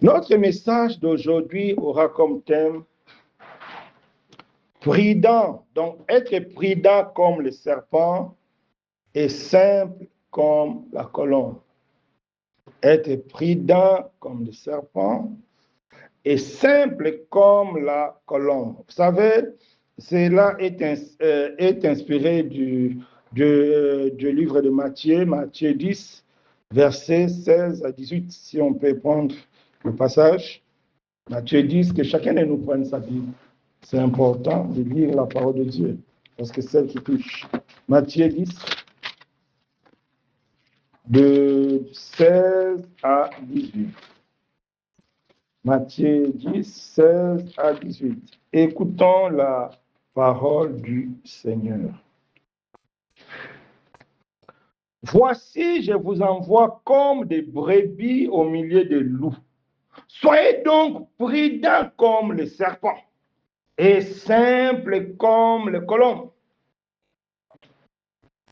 Notre message d'aujourd'hui aura comme thème prudent. Donc, être prudent comme le serpent et simple comme la colombe. Être prudent comme le serpent et simple comme la colombe. Vous savez, cela est inspiré du livre de Matthieu, Matthieu 10, versets 16 à 18, si on peut prendre le passage. Matthieu 10, que chacun de nous prenne sa Bible. C'est important de lire la parole de Dieu, parce que c'est celle qui touche. Matthieu 10, de 16 à 18. Matthieu 10, 16 à 18. Écoutons la parole du Seigneur. Voici, je vous envoie comme des brebis au milieu des loups. Soyez donc prudents comme le serpent et simples comme le colombe.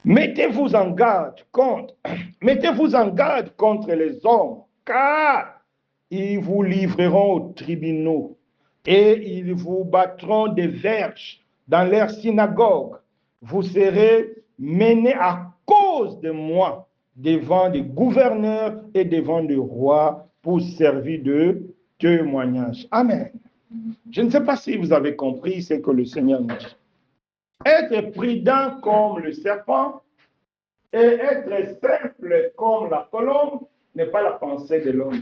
Mettez-vous en garde contre les hommes, car ils vous livreront aux tribunaux et ils vous battront des verges dans leurs synagogues. Vous serez menés à cause de moi devant des gouverneurs et devant des rois pour servir de témoignage. Amen. Je ne sais pas si vous avez compris ce que le Seigneur nous dit. Être prudent comme le serpent et être simple comme la colombe n'est pas la pensée de l'homme,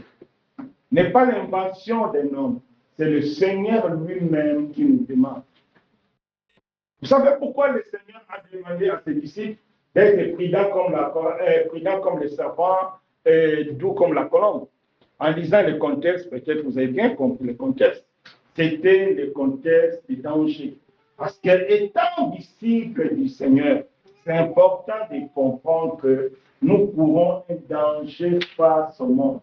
n'est pas l'invention d'un homme. C'est le Seigneur lui-même qui nous demande. Vous savez pourquoi le Seigneur a demandé à ses disciples d'être prudents comme le serpent et doux comme la colombe? En lisant le contexte, peut-être vous avez bien compris le contexte. C'était le contexte du danger. Parce qu'étant disciples du Seigneur, c'est important de comprendre que nous courons un danger face au monde.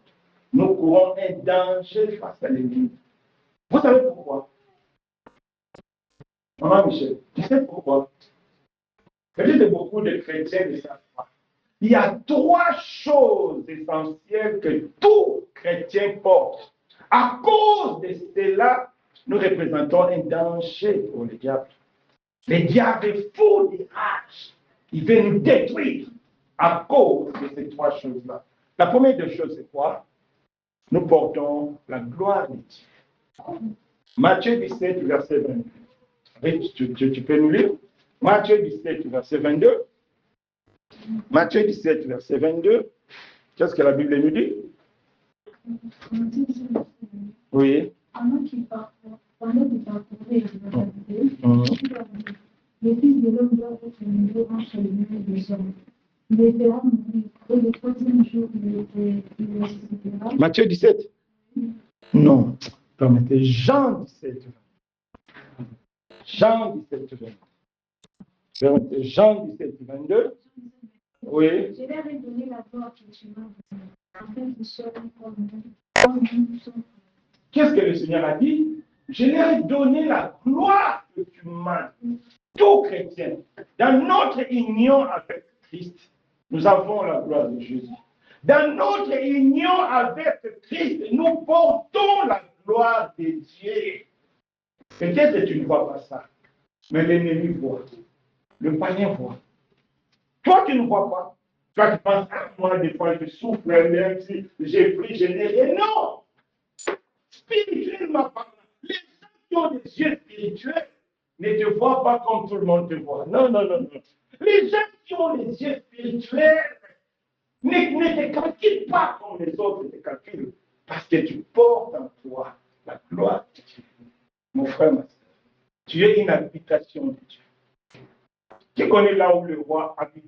Nous courons un danger face à l'ennemi. Vous savez pourquoi? Maman Michel, tu sais pourquoi? Peut-être beaucoup de chrétiens ne savent pas. Il y a trois choses essentielles que tout chrétien porte. À cause de cela, nous représentons un danger pour le diable. Le diable est fou de rage. Il veut nous détruire à cause de ces trois choses-là. La première des choses, c'est quoi? Nous portons la gloire de Dieu. Matthieu 17, verset 22. Tu peux nous lire? Matthieu 17, verset 22. Matthieu 17, verset 22. Qu'est-ce que la Bible nous dit? Oui. Les fils de l'homme doivent être nouveaux entre les mains des hommes. Il les verra mourir. Et le troisième jour, il les ressuscitera. Matthieu 17? Non. Permettez, Jean 17. Jean 17, 22. Permettez, Jean 17, 22. Oui. Je leur ai donné la gloire que tu m'as donnée, afin qu'ils soient comme nous sommes. Qu'est-ce que le Seigneur a dit? Je leur ai donné la gloire que tu m'as donnée. Tout chrétien, dans notre union avec Christ, nous avons la gloire de Jésus. Dans notre union avec Christ, nous portons la gloire de Dieu. Peut-être que tu ne vois pas ça, mais l'ennemi voit. Le païen voit. Toi, tu ne vois pas. Toi, tu penses, ah, moi, des fois, je souffre, même si j'ai pris, je n'ai rien. Non! Spirituellement parlant, les gens qui ont des yeux spirituels ne te voient pas comme tout le monde te voit. Non, non, non, non. Les gens qui ont les yeux spirituels ne te calculent pas comme les autres te calculent. Parce que tu portes en toi la gloire de Dieu. Mon frère, ma soeur, tu es une habitation de Dieu. Tu connais là où le roi habite?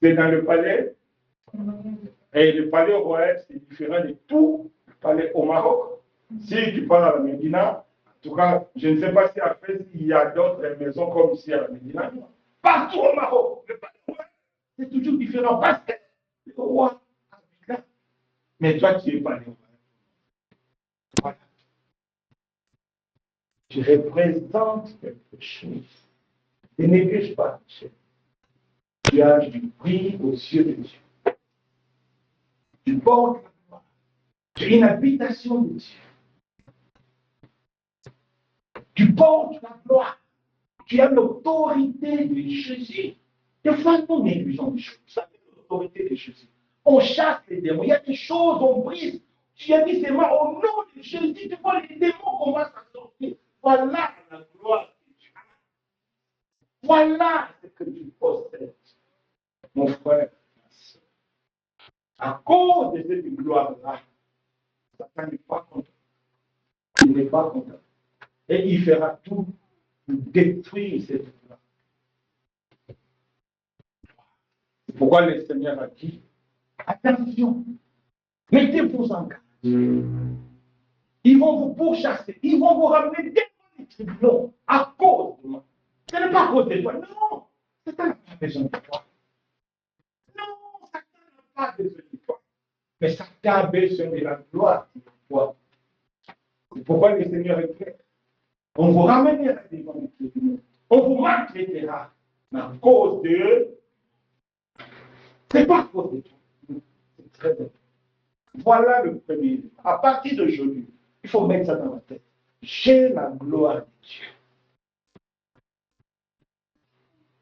C'est dans le palais. Et le palais royal, c'est différent de tout le palais au Maroc. Si tu parles à la Médina, en tout cas, je ne sais pas si à Fès, il y a d'autres maisons comme ici à la Médina. Partout au Maroc, le palais royal, c'est toujours différent parce que le roi habite là. Mais toi, tu es palais royal. Voilà. Tu représentes quelque chose. Ne néglige pas, Michel. Tu as du prix aux yeux de Dieu. Tu portes la gloire. Tu es une habitation de Dieu. Tu portes la gloire. Tu as l'autorité de Jésus. Des fois, nous négligeons des choses. Vous savez l'autorité de Jésus. On chasse les démons. Il y a des choses, on brise. Tu as dit seulement au nom de Jésus, tu vois les démons commencent à sortir. Voilà la gloire de Dieu. Voilà ce que tu possèdes, mon frère. À cause de cette gloire-là, Satan n'est pas content. Il n'est pas content. Et il fera tout pour détruire cette gloire. C'est pourquoi le Seigneur a dit, attention, mettez-vous en garde. Ils vont vous pourchasser, ils vont vous ramener devant les tribunaux à cause de moi. Ce n'est pas à cause de toi, non. Satan n'a pas besoin de toi. Non, Satan n'a pas besoin de toi. Mais Satan a besoin de la gloire de toi. C'est pourquoi le Seigneur est clair. On vous ramènera devant les tribunaux. On vous maltraitera à cause de... C'est pas à cause de toi. C'est très bien. Voilà le premier. À partir d'aujourd'hui, il faut mettre ça dans la tête. J'ai la gloire de Dieu.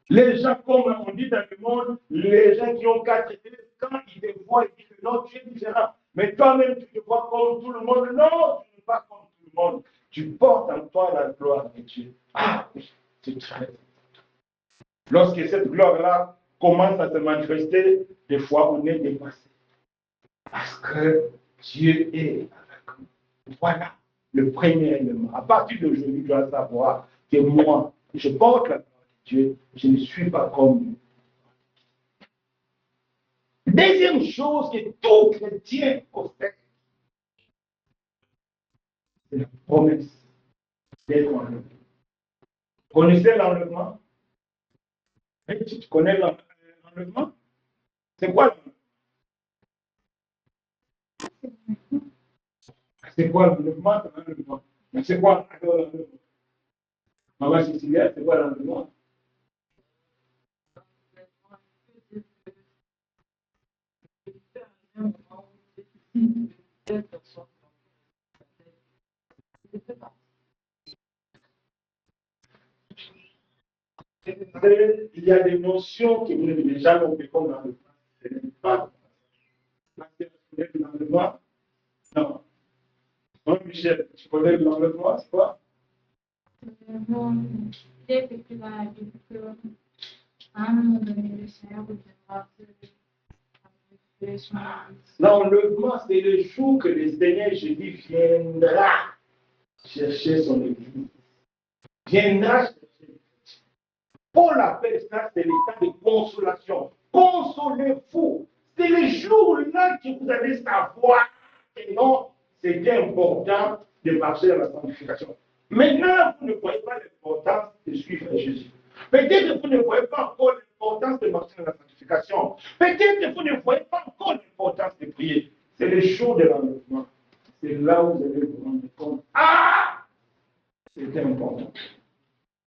Les gens, comme on dit dans le monde, les gens qui ont 4 têtes, quand ils te voient, ils disent non, tu es différent. Mais toi-même, tu te vois comme tout le monde. Non, tu n'es pas comme tout le monde. Tu portes en toi la gloire de Dieu. Ah oui, c'est très important. Lorsque cette gloire-là commence à se manifester, des fois on est dépassé. Parce que Dieu est avec nous. Voilà le premier élément. À partir d'aujourd'hui, tu dois savoir que moi, je porte la gloire de Dieu, je ne suis pas comme lui. Deuxième chose que tout chrétien possède, c'est la promesse d'être enlevé. Vous connaissez l'enlèvement? Tu connais l'enlèvement? C'est quoi l'enlèvement? C'est quoi l'enlèvement? C'est quoi l'enlèvement? Maman Cécilia, c'est quoi l'enlèvement? Il y a des notions que vous n'avez déjà compris comme l'enlèvement. Ce n'est pas l'enlèvement. Non. Non, Michel, tu connais l'enlèvement, c'est quoi? Dès que tu vas dire que à un moment donné, le Seigneur reviendra L'enlèvement, c'est le jour que le Seigneur Jésus viendra chercher son église. Viendra chercher. Paul appelle ça, c'est l'état de consolation. Consolez-vous. C'est le jour-là que vous allez savoir que non, c'était important de marcher dans la sanctification. Maintenant, vous ne voyez pas l'importance de suivre Jésus. Peut-être que vous ne voyez pas encore l'importance de marcher dans la sanctification. Peut-être que vous ne voyez pas encore l'importance de prier. C'est le jour de l'enlèvement. C'est là où vous allez vous rendre compte. Ah! C'était important.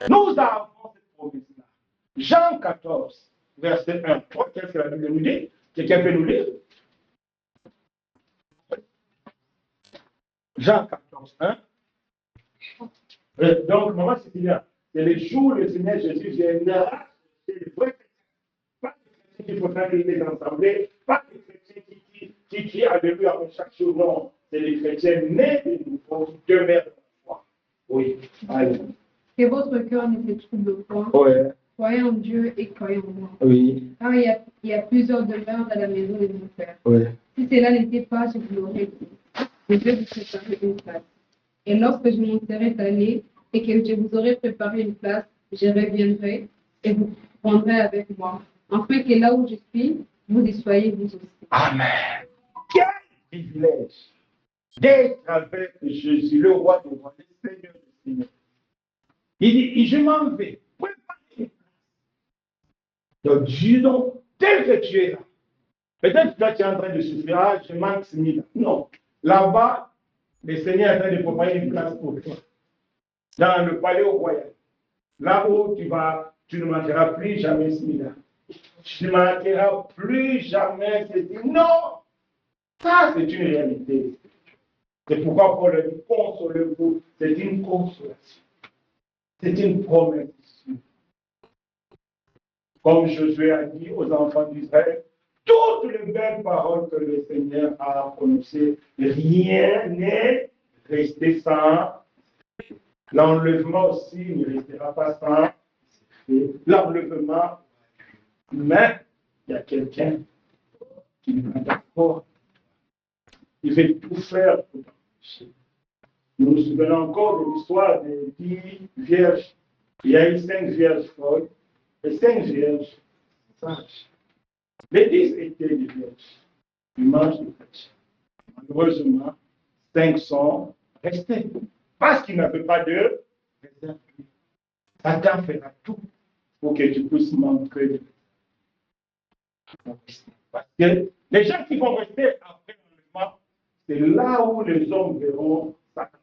Nous avons cette promesse-là. Jean 14, verset 1. Qu'est-ce que la Bible nous dit? Quelqu'un peut nous lire? Jean 14, 1. Donc, maman Cécilia, c'est le jour où le Seigneur Jésus viendra. C'est le vrai chrétien. Pas les chrétiens qui font les assemblées, pas les chrétiens qui crient alléluia chaque jour. Non, c'est les chrétiens nés de nouveau qui demeurent dans la foi. Oui. Allez. Que votre cœur ne se trouble point. Ouais. Croyez en Dieu et croyez en moi. Oui. Car il y a plusieurs demeures dans la maison de mon Père. Oui. Si cela n'était pas, je vous l'aurais dit. Je vais vous préparer une place. Et lorsque je m'en serai allé et que je vous aurai préparé une place, je reviendrai et vous prendrez avec moi, afin que là où je suis, vous y soyez vous aussi. Amen. Quel privilège d'être avec Jésus, le roi des rois, le Seigneur des seigneurs. Il dit, je m'en vais. Préparez. Donc, Dieu, donc, tel que tu es là, peut-être que toi, tu es en train de souffrir, ah, je manque ce mille. Non. Là-bas, le Seigneur est en train de préparer une place pour toi. Dans le palais royal. Là où tu ne manqueras plus jamais ce mille. Tu ne manqueras plus jamais ce mille. Non! Ça, c'est une réalité. C'est pourquoi Paul a dit, consolez-vous. C'est une consolation. C'est une promesse. Comme Josué a dit aux enfants d'Israël, toutes les belles paroles que le Seigneur a prononcées, rien n'est resté sans. L'enlèvement aussi ne restera pas sans. L'enlèvement, mais il y a quelqu'un qui n'est pas d'accord. Il veut tout faire pour t'empêcher. Nous nous souvenons encore de l'histoire des 10 vierges. Il y a eu 5 vierges folles et 5 vierges sages. Les 10 étaient des vierges. Ils mangent des chrétiens. Malheureusement, 5 sont restés. Parce qu'ils n'avaient pas de réserve. Satan fera tout pour que tu puisses montrer de parce que les gens qui vont rester après l'enlèvement, c'est là où les hommes verront Satan.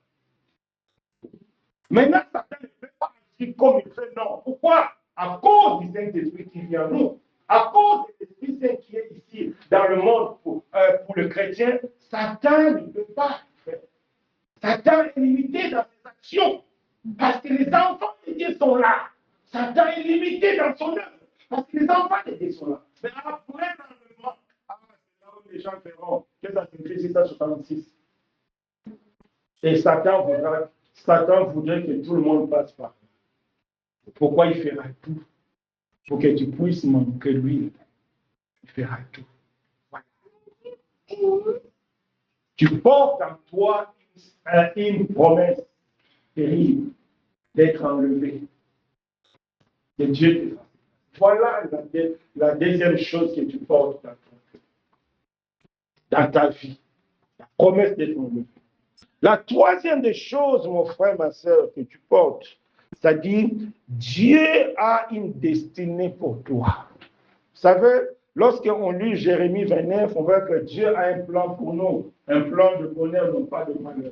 Maintenant, Satan ne peut pas agir comme il fait, non. Pourquoi? À cause du Saint-Esprit qui vient en nous, à cause de l'Esprit Saint qui est ici dans le monde pour le chrétien, Satan ne peut pas faire. Satan est limité dans ses actions parce que les enfants de Dieu sont là. Satan est limité dans son œuvre parce que les enfants de Dieu sont là. Mais après l'enlèvement, c'est là où les gens verront que ça signifie 666. Et Satan voudrait que tout le monde passe par là. Pourquoi il fera tout? Pour que tu puisses montrer lui. Il fera tout. Voilà. Tu portes en toi une promesse terrible d'être enlevé. Que Dieu te fasse. Voilà la deuxième chose que tu portes dans ta vie. La promesse d'être enlevé. La troisième des choses, mon frère, ma soeur, que tu portes, c'est-à-dire, Dieu a une destinée pour toi. Vous savez, lorsqu'on lit Jérémie 29, on voit que Dieu a un plan pour nous, un plan de bonheur, non pas de malheur.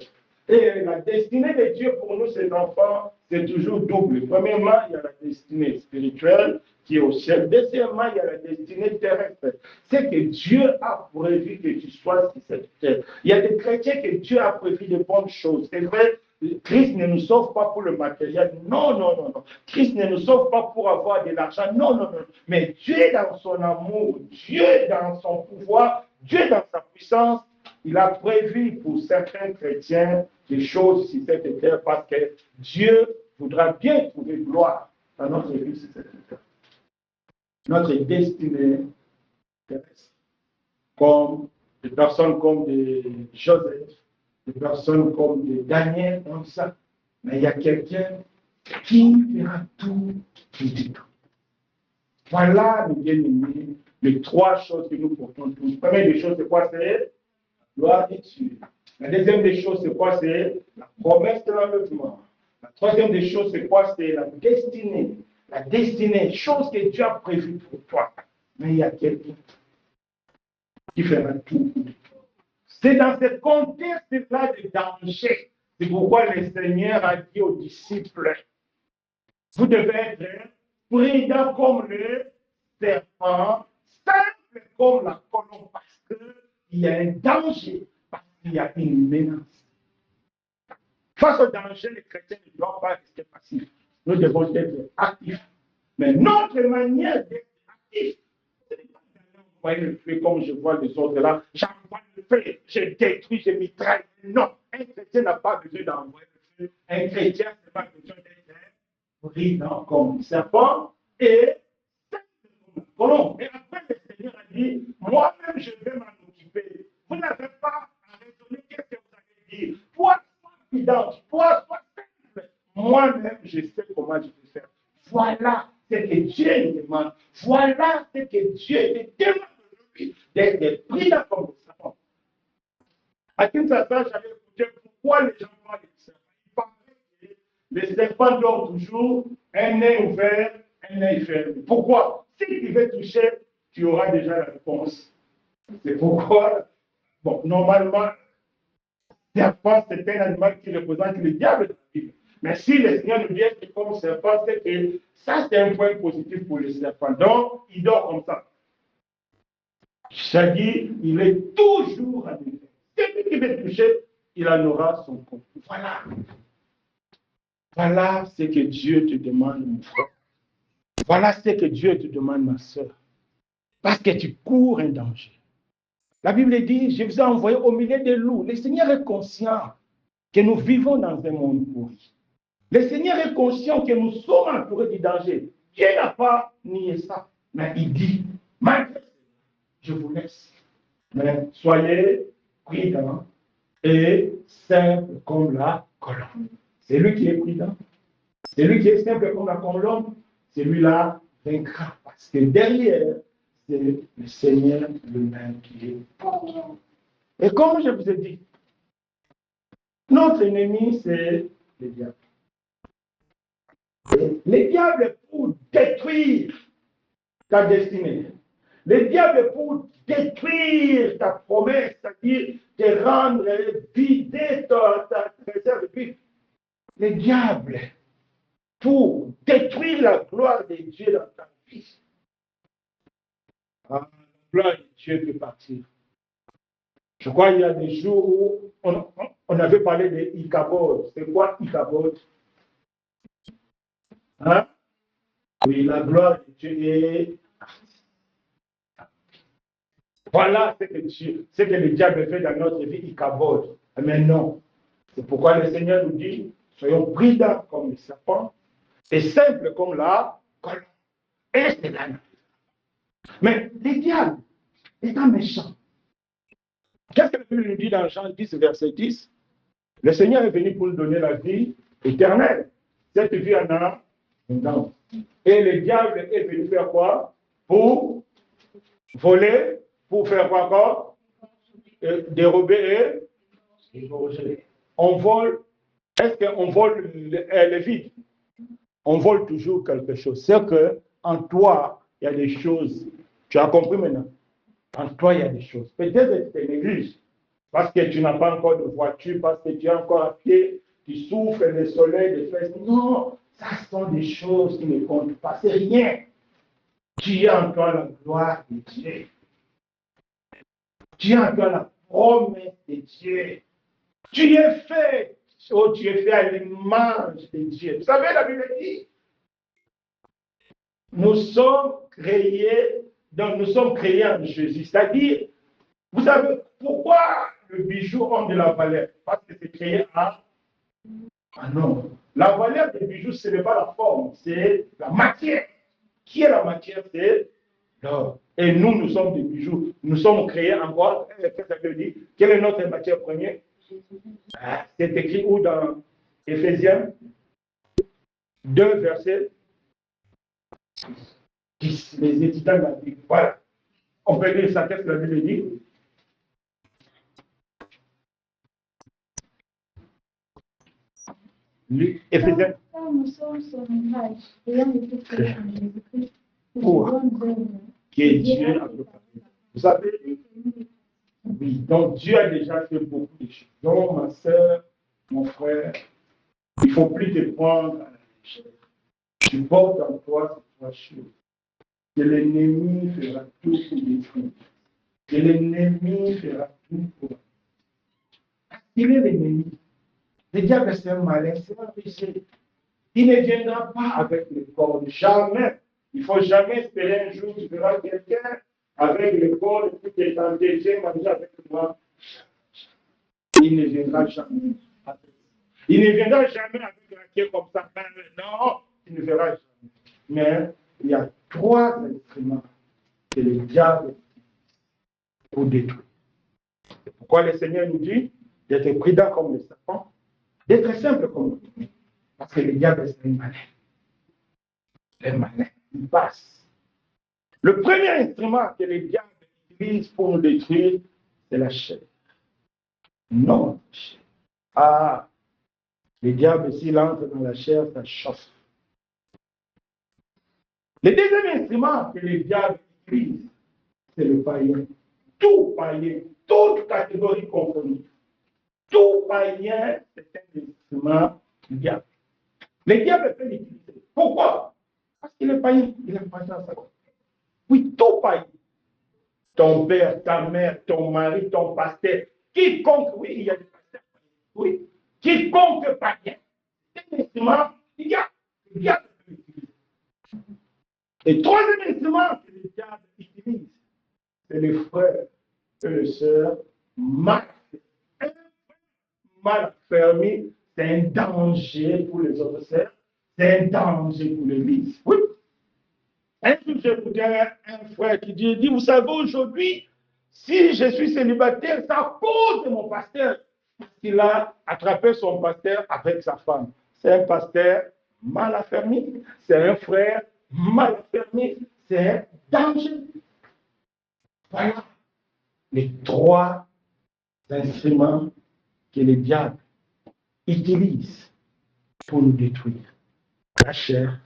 Et la destinée de Dieu pour nous, ces enfants, c'est toujours double. Premièrement, il y a la destinée spirituelle qui est au ciel. Deuxièmement, il y a la destinée terrestre. C'est que Dieu a prévu que tu sois sur cette terre. Il y a des chrétiens que Dieu a prévu de bonnes choses. C'est vrai, Christ ne nous sauve pas pour le matériel. Non, non, non, non. Christ ne nous sauve pas pour avoir de l'argent. Non, non, non. Mais Dieu dans son amour, Dieu dans son pouvoir, Dieu dans sa puissance, il a prévu pour certains chrétiens des choses sur cette terre parce que Dieu voudra bien trouver gloire dans notre vie sur cette terre. Notre destinée terrestre. Comme des personnes comme des Joseph, des personnes comme des Daniel, comme ça. Mais il y a quelqu'un qui fera tout, qui dit tout. Voilà, mes bien-aimés, les trois choses que nous portons tous. La première des choses, c'est quoi? C'est gloire et Dieu. La deuxième des choses, c'est quoi? C'est la promesse de l'enlèvement. La troisième des choses, c'est quoi? C'est la destinée. La destinée, chose que Dieu a prévue pour toi. Mais il y a quelqu'un qui fera tout. C'est dans ce contexte-là de danger. C'est pourquoi le Seigneur a dit aux disciples, vous devez être prudents comme le serpent, simple comme la colombe, parce qu'il y a un danger, parce qu'il y a une menace. Face au danger, les chrétiens ne doivent pas rester passifs. Nous devons être actifs. Mais notre manière d'être actifs, ce n'est pas d'envoyer le feu comme je vois les autres là. J'envoie le feu, je détruis, je mitraille. Non, un chrétien n'a pas besoin d'envoyer le feu. Un chrétien n'a pas besoin d'être prudent comme le serpent et simple comme la colombe. Et après, le Seigneur a dit, moi-même, je vais m'en occuper. Vous n'avez pas à raisonner qu'est-ce que vous avez dit. Toi, sois prudent, toi, sois simple. Moi-même, je sais comment je vais faire. Voilà ce que Dieu nous demande. Voilà ce que Dieu te demande aujourd'hui, d'être prudent comme le serpent. À Kinshasa, j'avais écouté pourquoi les gens parlent du serpent. Ils parlaient que les serpents dorment toujours, un œil ouvert, un œil fermé. Pourquoi? Si tu veux toucher, tu auras déjà la réponse. C'est pourquoi, bon, normalement, le serpent, c'est un animal qui représente le diable de la Bible. Mais si le Seigneur nous dit que comme serpent, c'est que ça, c'est un point positif pour le serpent. Donc, il dort comme ça. C'est-à-dire, il est toujours en éveil. Celui qui veut toucher, il en aura son compte. Voilà. Voilà ce que Dieu te demande, mon frère. Voilà ce que Dieu te demande, ma soeur. Parce que tu cours un danger. La Bible dit, je vous ai envoyé au milieu des loups. Le Seigneur est conscient que nous vivons dans un monde pourri. Le Seigneur est conscient que nous sommes entourés du danger. Dieu n'a pas nié ça. Mais il dit, malgré ça, je vous laisse. Mais soyez prudents et simples comme la colombe. C'est lui qui est prudent. C'est lui qui est simple comme la colombe. Celui-là vaincra. Parce que derrière, c'est le Seigneur lui-même qui est. Et comme je vous ai dit, notre ennemi, c'est le diable. Le diable est pour détruire ta destinée. Le diable est pour détruire ta promesse, c'est-à-dire te rendre vider ta réserve. Le diable pour détruire la gloire de Dieu dans ta vie. La gloire de Dieu peut partir. Je crois qu'il y a des jours où on avait parlé de Ichabod. C'est quoi Ichabod? Hein? Oui, la gloire de Dieu est. Voilà ce que le diable fait dans notre vie, Ichabod. Mais non. C'est pourquoi le Seigneur nous dit, soyons prudents comme le serpent et simples comme la colombe. Et c'est là. Mais le diable est un méchant. Qu'est-ce que la Bible nous dit dans Jean 10, verset 10? Le Seigneur est venu pour nous donner la vie éternelle. Cette vie en a un. Et le diable est venu faire quoi? Pour voler, pour faire quoi encore? Dérober et déroger. On vole. Est-ce qu'on vole le vide? On vole toujours quelque chose. C'est qu'en toi, il y a des choses. Tu as compris maintenant? En toi, il y a des choses. Peut-être que tu négliges. Parce que tu n'as pas encore de voiture, parce que tu es encore à pied, tu souffres le soleil, les fesses. Non, ça sont des choses qui ne comptent pas. C'est rien. Tu as en toi la gloire de Dieu. Tu as en toi la promesse de Dieu. Tu es fait. Oh, tu es fait à l'image de Dieu. Vous savez, la Bible dit, nous sommes créés en Jésus. C'est-à-dire, vous savez pourquoi le bijou a de la valeur? Parce que c'est créé à non. La valeur des bijoux, ce n'est pas la forme, c'est la matière. Qui est la matière? C'est l'or. Et nous sommes des bijoux. Nous sommes créés en quoi? Qu'est-ce que ça veut dire? Quelle est notre matière première? C'est écrit où dans Éphésiens 2, verset 10. Les étudiants de la Bible. Voilà. On peut lire ça, qu'est-ce que la Bible dit? Éphésiens. Nous sommes son image, ayant été créés en Jésus-Christ, Pour que Dieu a préparé. Vous savez, oui, donc Dieu a déjà fait beaucoup de choses. Donc, ma soeur, mon frère, il ne faut plus te prendre à la légère. Tu portes en toi ces trois choses. Que l'ennemi fera tout pour détruire. Que l'ennemi fera tout pour. Il est l'ennemi. Le diable, c'est un malin, c'est un péché. Il ne viendra pas avec le corps. Jamais. Il ne faut jamais espérer un jour que tu verras quelqu'un avec le corps, et puis tu es tenté, j'ai mangé avec moi. Il ne viendra jamais. Il ne viendra jamais avec un pied comme ça. Non, il ne verra jamais. Mais il y a trois instruments que le diable pour détruire. C'est pourquoi le Seigneur nous dit d'être prudent comme le serpent, d'être simple comme le diable. Parce que le diable, c'est un malin. Un malin. Il passe. Le premier instrument que le diable utilise pour nous détruire, c'est la chair. Non. Ah, le diable, s'il entre dans la chair, ça chauffe. Le deuxième instrument que le diable utilise, c'est le païen. Tout païen, toute catégorie confondue. Tout païen, c'est un instrument du diable. Le diable peut l'utiliser. Pourquoi? Parce qu'il est païen, il n'a pas ça. Oui, tout païen. Ton père, ta mère, ton mari, ton pasteur, quiconque, oui, il y a des pasteurs. Quiconque païen, c'est un instrument du diable. Le diable l'utilise. Et troisième instrument que le diable utilise, c'est les frères et les sœurs mal. Un frère mal fermé, c'est un danger pour les autres sœurs, c'est un danger pour l'Église. Oui. Un jour, j'ai écouté un frère qui dit, vous savez, aujourd'hui, si je suis célibataire, c'est à cause de mon pasteur. Parce qu'il a attrapé son pasteur avec sa femme. C'est un pasteur mal affermi, c'est un frère mal affermi, c'est un danger. Voilà les trois instruments que le diable utilise pour nous détruire. La chair,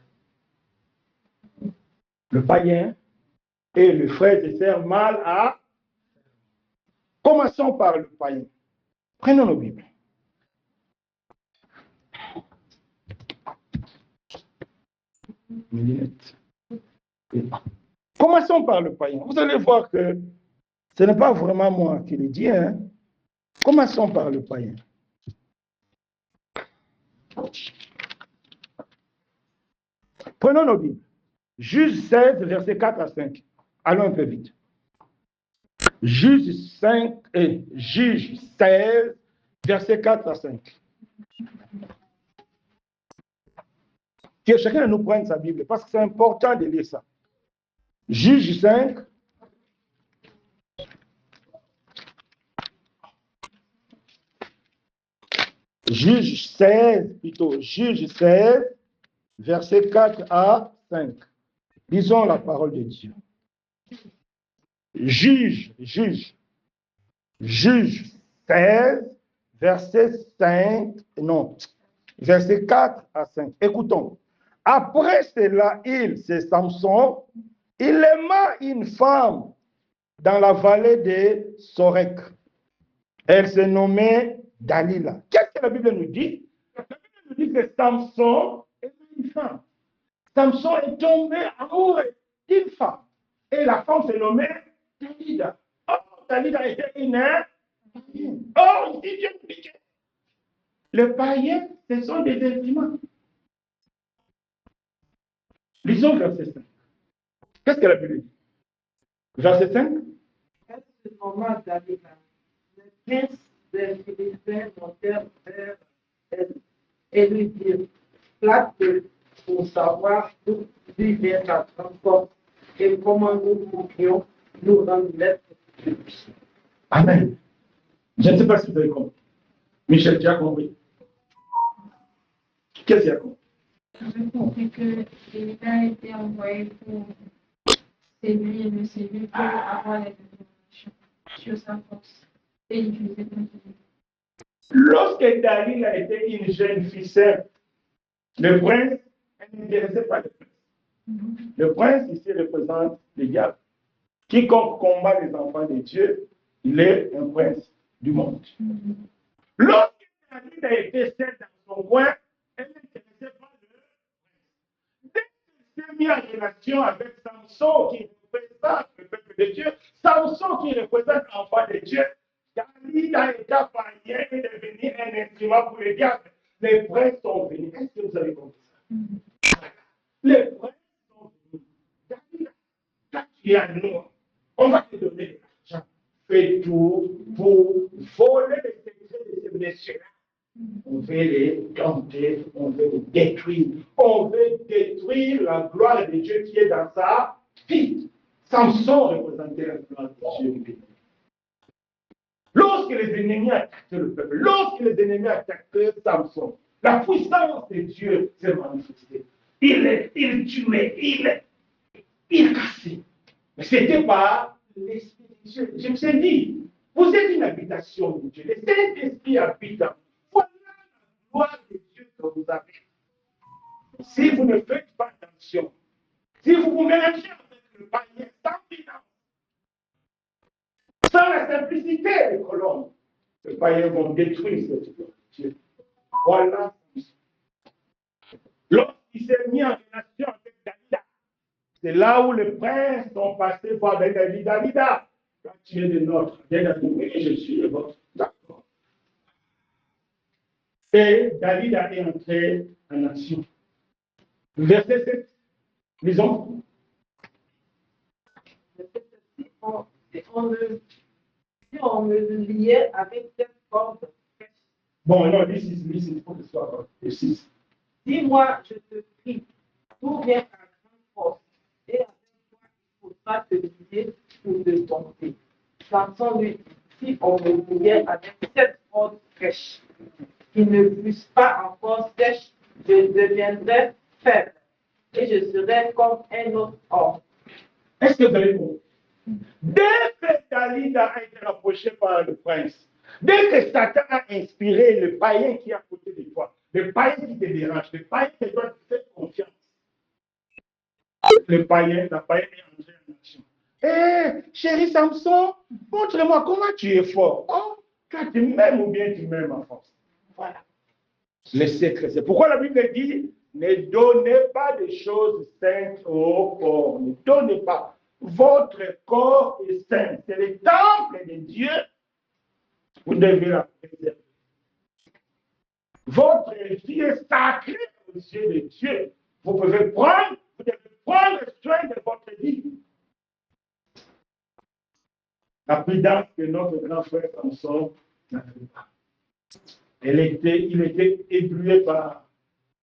le païen et le frère et sœurs mal à. Commençons par le païen. Prenons nos Bibles. Commençons par le païen. Vous allez voir que ce n'est pas vraiment moi qui le dis. Hein? Commençons par le païen. Prenons nos Bibles. Juge 16, versets 4 à 5. Allons un peu vite. Juge 16, versets 4 à 5. Que chacun de nous prenne sa Bible, parce que c'est important de lire ça. Juge 5. Juge 16, plutôt. Juge 16, versets 4 à 5. Lisons la parole de Dieu. Juge 16, verset 5, non, verset 4 à 5. Écoutons. Après cela, c'est Samson, il aima une femme dans la vallée de Sorek. Elle se nommait Dalila. Qu'est-ce que la Bible nous dit? La Bible nous dit que Samson aimait une femme. Samson est tombé amoureux d'une femme. Et la femme se nommait Dalila. Oh, Dalila était une païenne. Oh, ici Dieu nous dit que les païens, ce sont des instruments. Lisons verset 5. Qu'est-ce que la Bible dit? Verset 5. Elle se nomma Dalila. Les princes des Philistins montèrent vers elle et lui dirent, flatte pour savoir d'où lui vient ta force et comment nous pourrions nous rendre maîtres de lui. Amen. Je ne sais pas si vous avez compris. Michel, tu as compris. Qu'est-ce qu'il y a compris? J'ai compris que il a été envoyé pour séduire le séduire pour avoir les informations sur sa force et utiliser contre lui. Lorsque Dalila était une jeune fille simple, le prince, elle n'intéressait pas le prince. Le prince ici représente le diable. Quiconque combat les enfants de Dieu, il est un prince du monde. Lorsque Dalila était seule dans son coin, elle n'intéressait pas le prince. Dès qu'elle s'est mise en relation avec Samson, qui représente le peuple de Dieu, Samson qui représente l'enfant de Dieu, Dalila est païen et devenu un instrument pour le diable. Les princes sont venus. Est-ce que vous avez compris ça? Les princes sont venus. Dalila, quand tu es à nous, on va te donner de l'argent. Fais tout pour voler les secrets de ces messieurs-là. On veut les dompter, on veut les détruire. On veut détruire la gloire de Dieu qui est dans sa vie. Samson représentait la gloire de Dieu. Lorsque les ennemis attaquaient le peuple, lorsque les ennemis attaquaient Samson, la puissance de Dieu s'est manifestée. Il tuait, il cassait. Mais ce n'était pas l'Esprit de Dieu. Je me suis dit, vous êtes une habitation de Dieu. Le Saint-Esprit habite en vous. Voilà la gloire de Dieu que vous avez. Si vous ne faites pas attention, si vous vous mélangez avec le païen sans finance, sans la simplicité des colonnes, les païens vont détruire cette gloire de Dieu. Voilà. Lorsqu'il s'est mis en relation avec Dalila, c'est là où les princes sont passés voir Dalila. Quand tu es le nôtre, oui, je suis le vôtre. D'accord. Et David est entré en action. Verset 7, lisons. Si on me liait avec cette corde, Bon, non, il faut que ce soit le 6. si moi je te prie, tout vient à grande force, et avec toi il faudra te lier ou te tomber. Samson lui dit, si on me liait avec cette corde fraîche, qui ne puisse pas encore sèche, je deviendrai faible, et je serai comme un autre homme. Est-ce que vous avez compris? Dès que David a été rapproché par le prince, dès que Satan a inspiré le païen qui est à côté de toi, le païen qui te dérange, le païen qui doit te faire confiance, la païen est entré en action. Hé, chéri Samson, montre-moi comment tu es fort. Oh, toi tu m'aimes ou bien tu m'aimes à force. Voilà. Le secret, c'est pourquoi la Bible dit, ne donnez pas de choses saintes au corps. Ne donnez pas. Votre corps est saint. C'est le temple de Dieu. Vous devez la préserver. Votre vie est sacrée aux yeux de Dieu. Vous devez prendre soin de votre vie. La prudence que notre grand frère Samson n'avait pas. Il était ébloui par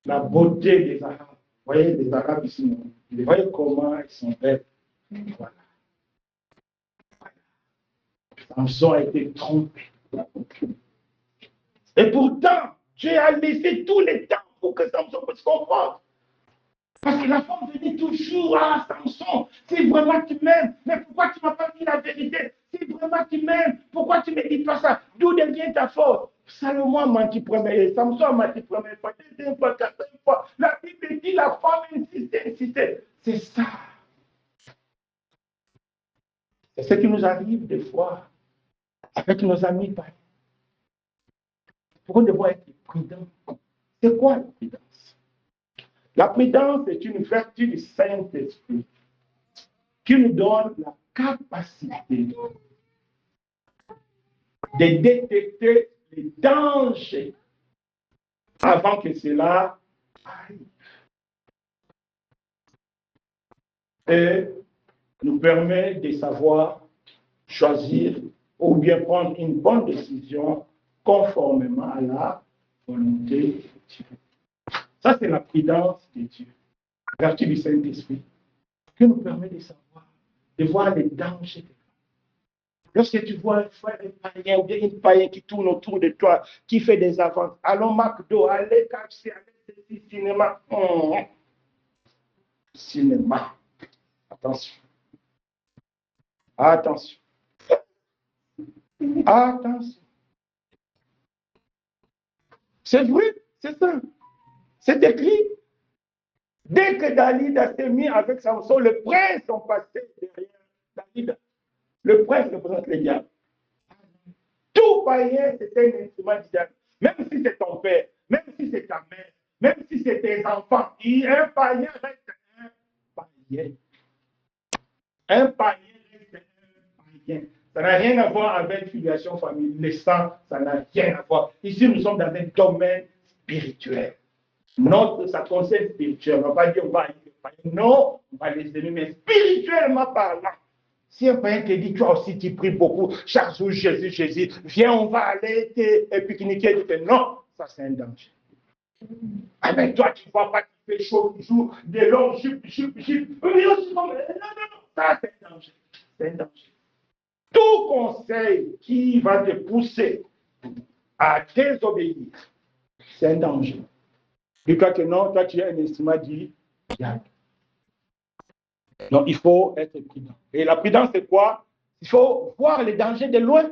la beauté des Arabes. Vous voyez, les Arabes ici, vous voyez comment ils sont belles. Voilà. Samson a été trompé. Et pourtant, Dieu a laissé tous les temps pour que Samson puisse comprendre. Parce que la femme venait toujours à Samson. Si vraiment tu m'aimes, mais pourquoi tu ne m'as pas dit la vérité? Si vraiment tu m'aimes, pourquoi tu ne me dis pas ça? D'où devient ta faute? Salomon a menti première, Samson a menti première fois, deuxième fois, quatrième fois. La Bible dit la femme insistait. C'est ça. C'est ce qui nous arrive des fois avec nos amis. Pourquoi nous devons être prudents? C'est quoi la prudence? La prudence est une vertu du Saint-Esprit qui nous donne la capacité de détecter les dangers avant que cela arrive. Et nous permet de savoir choisir ou bien prendre une bonne décision conformément à la volonté de Dieu. Ça, c'est la prudence de Dieu, la vertu du Saint-Esprit, qui nous permet de savoir, de voir les dangers. Lorsque tu vois un frère, un païen ou bien une païenne qui tourne autour de toi, qui fait des avances, allons McDo, allez KFC, allez cinéma. Cinéma. Attention. Attention. Attention. C'est vrai, c'est ça. C'est écrit. Dès que David s'est mis avec Samson, le prince sont passés derrière David. Le prince représente les diables. Tout païen, c'est un instrument du diable. Même si c'est ton père, même si c'est ta mère, même si c'est tes enfants, un païen reste un païen. Un païen reste un païen. Ça n'a rien à voir avec filiation famille, naissance, ça n'a rien à voir. Ici, nous sommes dans un domaine spirituel. Ça concerne spirituel. On ne va pas dire on va aller les païens. Non, on va les aimer, mais spirituellement parlant. Si un païen te dit, toi aussi tu pries beaucoup, chaque jour Jésus, viens, on va aller et pique-niquer, tu fais non, ça c'est un danger. Ah mais toi tu ne vois pas, tu fais chaud toujours, des longs jupes. Non, ça c'est un danger. C'est un danger. Tout conseil qui va te pousser à désobéir, c'est un danger. Dis-toi que non, toi tu es un instrument du diable. Donc, il faut être prudent. Et la prudence, c'est quoi? Il faut voir les dangers de loin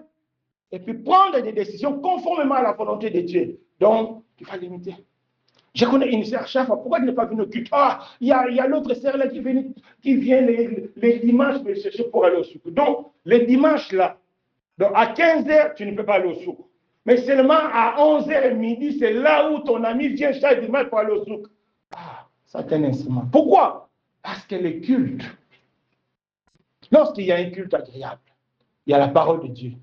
et puis prendre des décisions conformément à la volonté de Dieu. Donc, il faut limiter. Je connais une sœur Chafa, pourquoi tu n'es pas venu au culte? Ah, il y a l'autre sœur là qui vient les dimanches me chercher pour aller au souk. Donc, les dimanches là, donc à 15h, tu ne peux pas aller au souk. Mais seulement à 11h midi, c'est là où ton ami vient chaque dimanche pour aller au souk. Ah, ça c'est un instrument. Pourquoi? Parce que le culte, lorsqu'il y a un culte agréable, il y a la parole de Dieu.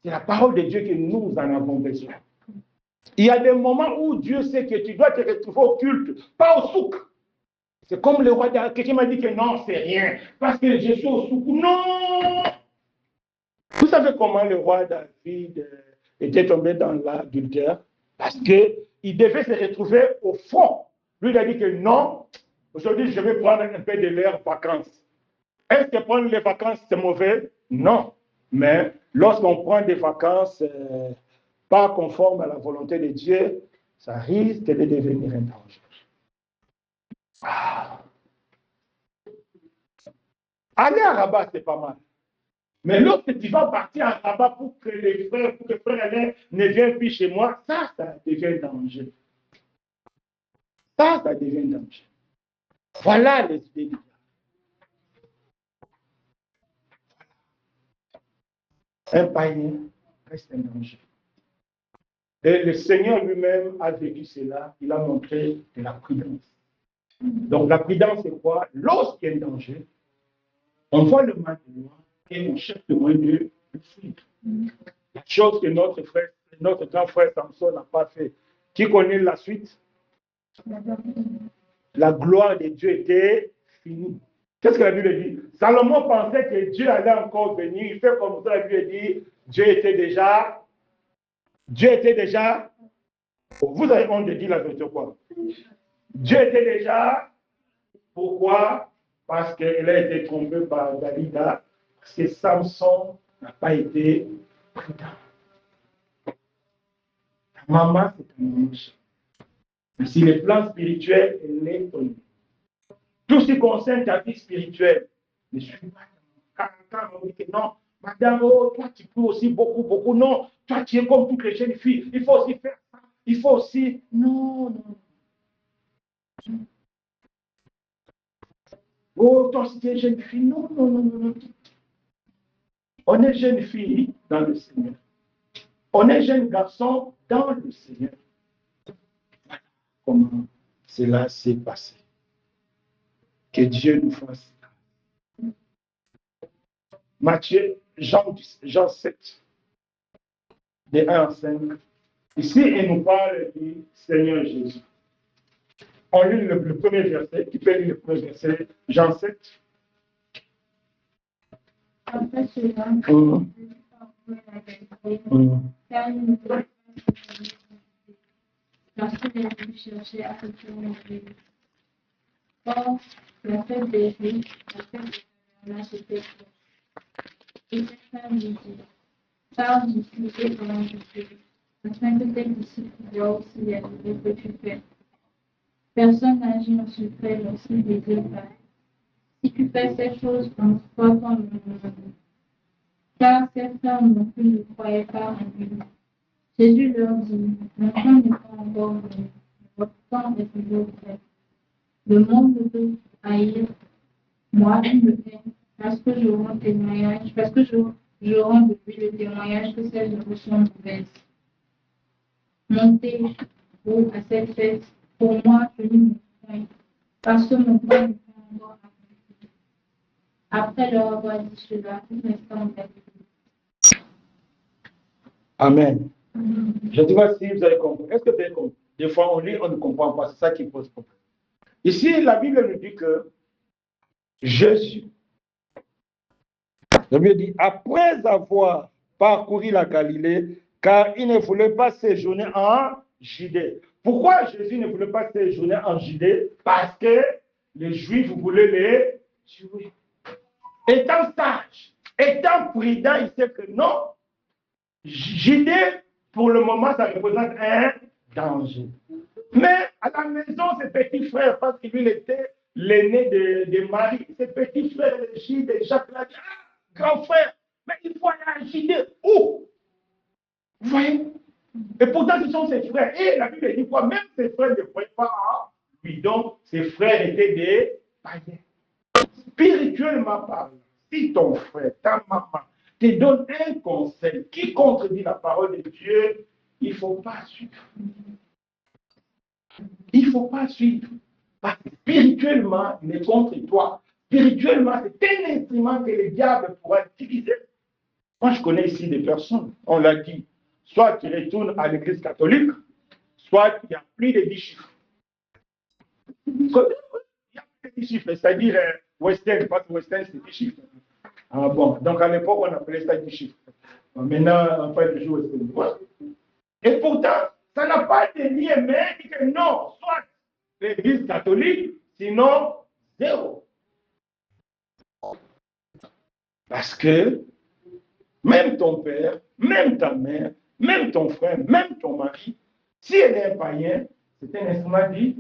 C'est la parole de Dieu que nous en avons besoin. Il y a des moments où Dieu sait que tu dois te retrouver au culte, pas au souk. C'est comme le roi David. Quelqu'un m'a dit que non, c'est rien. Parce que je suis au souk. Non! Vous savez comment le roi David était tombé dans l'adultère? Parce qu'il devait se retrouver au front. Lui, il a dit que non, aujourd'hui, je vais prendre un peu de leurs vacances. Est-ce que prendre les vacances, c'est mauvais? Non. Mais lorsqu'on prend des vacances pas conformes à la volonté de Dieu, ça risque de devenir un danger. Ah. Aller à Rabat, c'est pas mal. Mais lorsque tu vas partir à Rabat pour que les frères, pour que frère Alain ne vienne plus chez moi, ça devient danger. Ça devient danger. Voilà les idées. Un païen reste un danger. Et le Seigneur lui-même a vécu cela, il a montré de la prudence. Donc la prudence, c'est quoi? Lorsqu'il y a un danger, on voit le mal de loin et on cherche le moyen de le fuir. La chose que notre grand frère Samson n'a pas fait. Qui connaît la suite? La gloire de Dieu était finie. Qu'est-ce que la Bible dit? Salomon pensait que Dieu allait encore venir. Il fait comme ça, la Bible dit, Dieu était déjà. Vous avez honte de dire la vérité quoi? Dieu était déjà. Pourquoi? Parce qu'il a été trompé par Dalida. Parce que Samson n'a pas été prudent. Ta maman, c'est un ange. Mais sur le plan spirituel, elle est tombée. Tout ce qui concerne ta vie spirituelle, ne suis pas quand on dit que non, madame, oh, toi tu peux aussi beaucoup. Non, toi tu es comme toutes les jeunes filles. Il faut aussi faire ça. Il faut aussi. Non. Oh, toi tu es jeune fille. Non. On est jeune fille dans le Seigneur. On est jeune garçon dans le Seigneur. Voilà comment cela s'est passé. Que Dieu nous fasse. Matthieu, Jean 7, de 1 à 5. Ici, il nous parle du Seigneur Jésus. On lit le premier verset. Qui peut lire le premier verset? Jean 7. Après cela, parce qu'il a dû chercher à se tourner. Or, la fête des Juifs, la fête des Tabernacle était proche. Et certains lui dirent, pars d'ici et va en Judée, afin que tes disciples voient aussi les œuvres que tu fais. Personne n'agit en secret lorsqu'il désire faire. Si tu fais ces choses, en toi comme le monde. Car certains non plus ne croyaient pas en lui. Jésus leur dit, mon temps n'est pas encore venu, votre temps est toujours prêt. Le monde ne peut haïr, moi il me hait, parce que je rends témoignage, parce que je rends depuis le témoignage que ces œuvres sont mauvaises. Montez, vous, à cette fête, pour moi, je n'y monte point, parce que mon temps n'est pas encore accompli. Après leur avoir dit cela, tout restant en paix. Amen. Je ne sais pas si vous avez compris. Est-ce que vous avez compris? Des fois, on lit, on ne comprend pas. C'est ça qui pose problème. Ici, la Bible nous dit que Jésus, la Bible dit, après avoir parcouru la Galilée, car il ne voulait pas séjourner en Judée. Pourquoi Jésus ne voulait pas séjourner en Judée? Parce que les Juifs voulaient les tuer. Étant sage, étant prudent, il sait que non, Judée, pour le moment, ça représente un danger. Mais à la maison, ses petits frères, parce qu'il était l'aîné de Marie, ses petits frères, Gilles et Jacques, là, grand frère, mais il faut aller à Judée. Où? Vous voyez? Et pourtant, ce sont ses frères. Et la Bible dit quoi? Même ses frères ne croyaient pas en lui. Donc, ses frères étaient des païens. Spirituellement parlant, si ton frère, ta maman, te donne un conseil qui contredit la parole de Dieu, il ne faut pas suivre. Il ne faut pas suivre. Parce que spirituellement, il est contre toi. Spirituellement, c'est un instrument que le diable pourra utiliser. Moi, je connais ici des personnes, on l'a dit, soit tu retournes à l'église catholique, soit il y a plus de 10 chiffres. Il y a plus de 10 chiffres, c'est-à-dire Western, parce que Western c'est 10 chiffres. Ah bon, donc à l'époque on appelait ça 10 chiffres. Maintenant, on fait toujours Western. Voilà. Et pourtant, ça n'a pas été lien, mais il dit que non, soit l'Église catholique, sinon zéro. Parce que même ton père, même ta mère, même ton frère, même ton mari, si elle est un païen, c'est un instrument dit.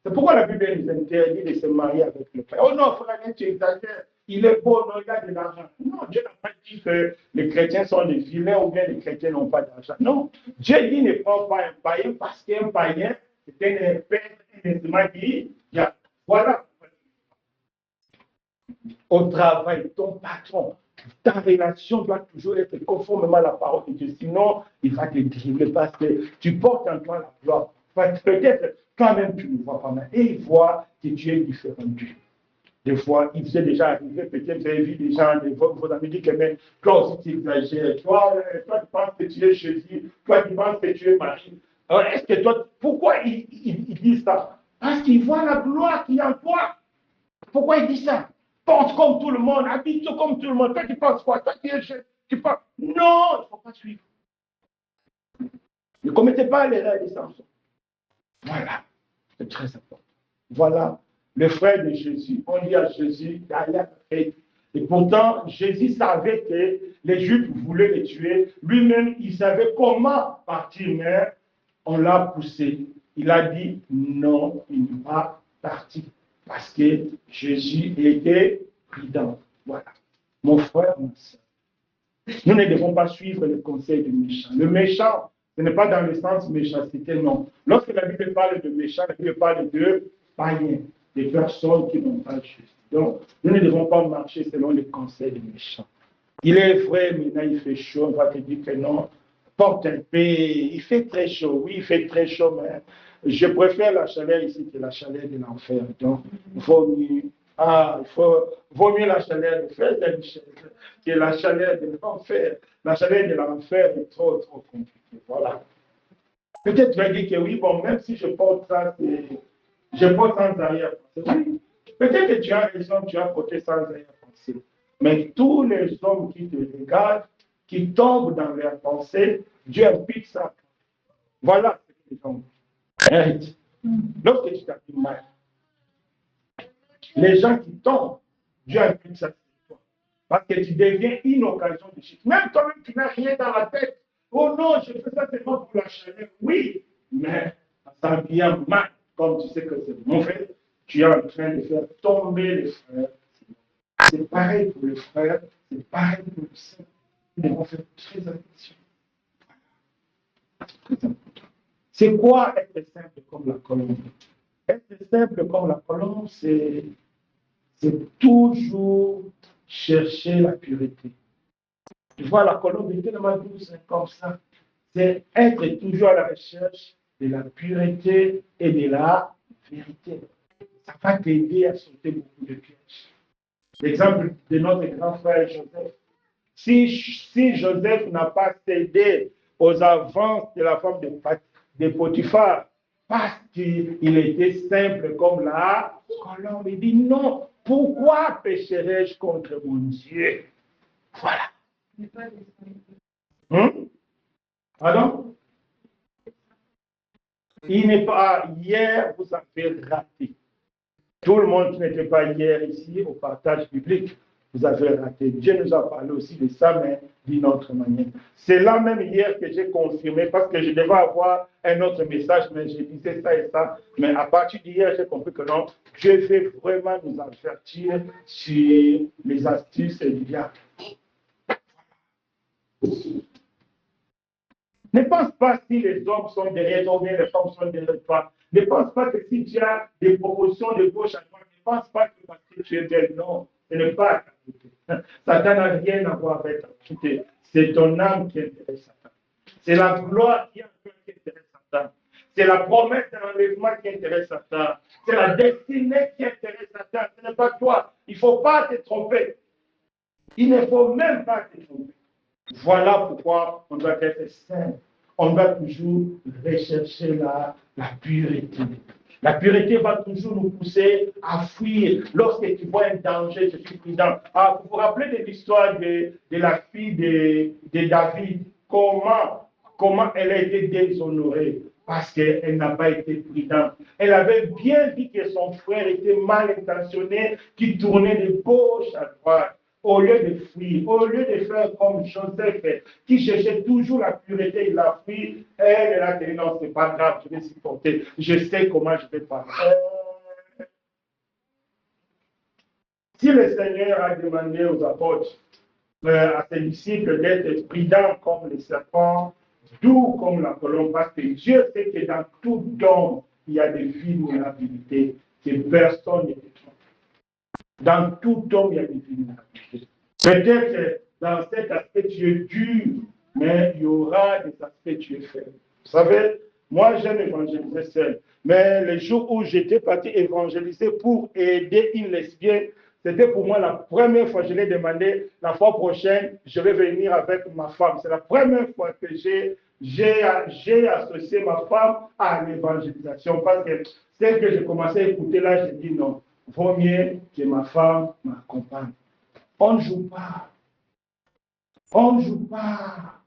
C'est pourquoi la Bible nous interdit de se marier avec le frère. Oh non, frère, tu exagères. Il est beau, non, il a de l'argent. Non, Dieu n'a pas dit que les chrétiens sont des vilains ou bien les chrétiens n'ont pas d'argent. Non, Dieu dit ne prends pas un païen parce qu'un païen, c'est un instrument dit. Voilà. Au travail, ton patron, ta relation doit toujours être conformément à la parole de Dieu. Sinon, il va te dribbler parce que tu portes en toi la gloire. Peut-être toi-même, tu ne vois pas mal. Et il voit que tu es différent d'eux. Des fois, il faisait déjà arriver, peut-être vous avez vu des gens, vos amis disent que mais, toi aussi tu exagères. Toi, tu penses que tu es Jésus. Toi, tu penses que tu es Marie. Alors, est-ce que toi, pourquoi il dit ça? Parce qu'il voit la gloire qui est en toi. Pourquoi il dit ça? Pense comme tout le monde, habite comme tout le monde. Toi, tu penses quoi? Toi, tu penses. Non, il ne faut pas suivre. Ne commettez pas l'erreur de Samson. Voilà, c'est très important. Voilà, le frère de Jésus. On dit à Jésus, et pourtant, Jésus savait que les Juifs voulaient le tuer. Lui-même, il savait comment partir, mais on l'a poussé. Il a dit, non, il ne va pas partir. Parce que Jésus était prudent. Voilà. Mon frère, ma soeur, nous ne devons pas suivre le conseil du méchant. Le méchant, ce n'est pas dans le sens méchanceté, non. Lorsque la Bible parle de méchant, la Bible parle de païens, des personnes qui n'ont pas Jésus. Donc, nous ne devons pas marcher selon les conseils du méchant. Il est vrai, maintenant il fait chaud, on va te dire que non, porte un peu, il fait très chaud, oui, il fait très chaud, mais je préfère la chaleur ici que la chaleur de l'enfer. Donc, il vaut mieux, vaut mieux la chaleur de fer que la chaleur de l'enfer. La chaleur de l'enfer est trop, trop compliquée. Voilà. Peut-être tu vas dire que oui, bon, même si je porte ça, je porte sans arrière-pensée. Oui, peut-être que tu as raison, tu as porté sans arrière-pensée. Mais tous les hommes qui te regardent, qui tombent dans leurs pensées, Dieu implique ça. Voilà ce que les hommes héritent. Lorsque tu t'appuies mal, les gens qui tombent, Dieu implique ça sur toi. Parce que tu deviens une occasion de chute. Même toi-même, tu n'as rien dans la tête. Oh non, je fais ça seulement pour la chaleur. Oui, mais ça vient mal. Comme tu sais que c'est mauvais, tu es en train de faire tomber les frères. C'est pareil pour les frères, c'est pareil pour les sœurs. Nous devons faire très attention. Très important. C'est quoi être simple comme la colombe? Être simple comme la colombe, c'est toujours chercher la pureté. Tu vois, la colombe est tellement douce comme ça. C'est être toujours à la recherche de la pureté et de la vérité. Ça va t'aider à sauter beaucoup de pièges. L'exemple de notre grand frère Joseph. Si Joseph n'a pas cédé aux avances de la femme de Potiphar, parce qu'il était simple comme la colombe, il dit non, pourquoi pécherais-je contre mon Dieu? Voilà. Pardon? Il n'est pas hier, vous avez raté. Tout le monde qui n'était pas hier ici au partage public, vous avez raté. Dieu nous a parlé aussi de ça, mais d'une autre manière. C'est là même hier que j'ai confirmé, parce que je devais avoir un autre message, mais j'ai dit ça et ça. Mais à partir d'hier, j'ai compris que non, Dieu veut vraiment nous avertir sur les astuces du diable. Ne pense pas si les hommes sont derrière toi ou bien les femmes sont derrière toi. Ne pense pas que si tu as des propositions de gauche à droite, ne pense pas que parce que tu es belle. Non, ce n'est pas ta beauté. Satan n'a rien à voir avec ta beauté. C'est ton âme qui intéresse Satan. C'est la gloire qui intéresse Satan. C'est la promesse de l'enlèvement qui intéresse Satan. C'est la destinée qui intéresse Satan. Ce n'est pas toi. Il ne faut pas te tromper. Il ne faut même pas te tromper. Voilà pourquoi on doit être saint. on va toujours rechercher la pureté. La pureté va toujours nous pousser à fuir. Lorsque tu vois un danger, je suis prudent. Ah, vous vous rappelez de l'histoire de la fille de David, comment elle a été déshonorée parce qu'elle n'a pas été prudente. Elle avait bien dit que son frère était mal intentionné, qui tournait de gauche à droite. Au lieu de fuir, au lieu de faire comme Joseph, qui cherchait toujours la pureté, il a fui, elle a dit non, c'est pas grave, je vais supporter, je sais comment je vais faire. Si le Seigneur a demandé aux apôtres, à ses disciples d'être prudents comme les serpents, doux comme la colombe, parce que Dieu sait que dans tout don, il y a des vulnérabilités que personne ne peut tromper. Dans tout homme, il y a des vulnérabilités. Peut-être que dans cet aspect, tu es dur, mais il y aura des aspects tu es faible. Vous savez, moi, j'aime évangéliser seul. Mais les jours où j'étais parti évangéliser pour aider une lesbienne, c'était pour moi la première fois que je l'ai demandé. La fois prochaine, je vais venir avec ma femme. C'est la première fois que j'ai associé ma femme à l'évangélisation. Parce que celle que j'ai commencé à écouter là, j'ai dit non, vaut mieux que ma femme m'accompagne. On ne joue pas. On ne joue pas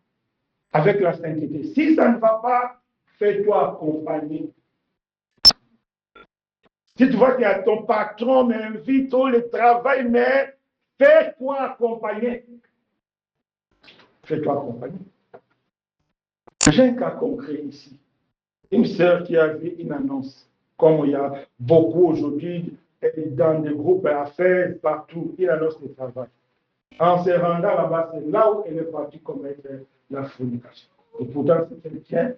avec la sainteté. Si ça ne va pas, fais-toi accompagner. Si tu vois qu'il y a ton patron m'invite au travail, mais fais-toi accompagner. Fais-toi accompagner. J'ai un cas concret ici. Une sœur qui a vu une annonce, comme il y a beaucoup aujourd'hui, dans des groupes à faire partout, une annonce de travail. En se rendant là-bas, c'est là où elle est partie commettre la fornication. Et pourtant, c'est quelqu'un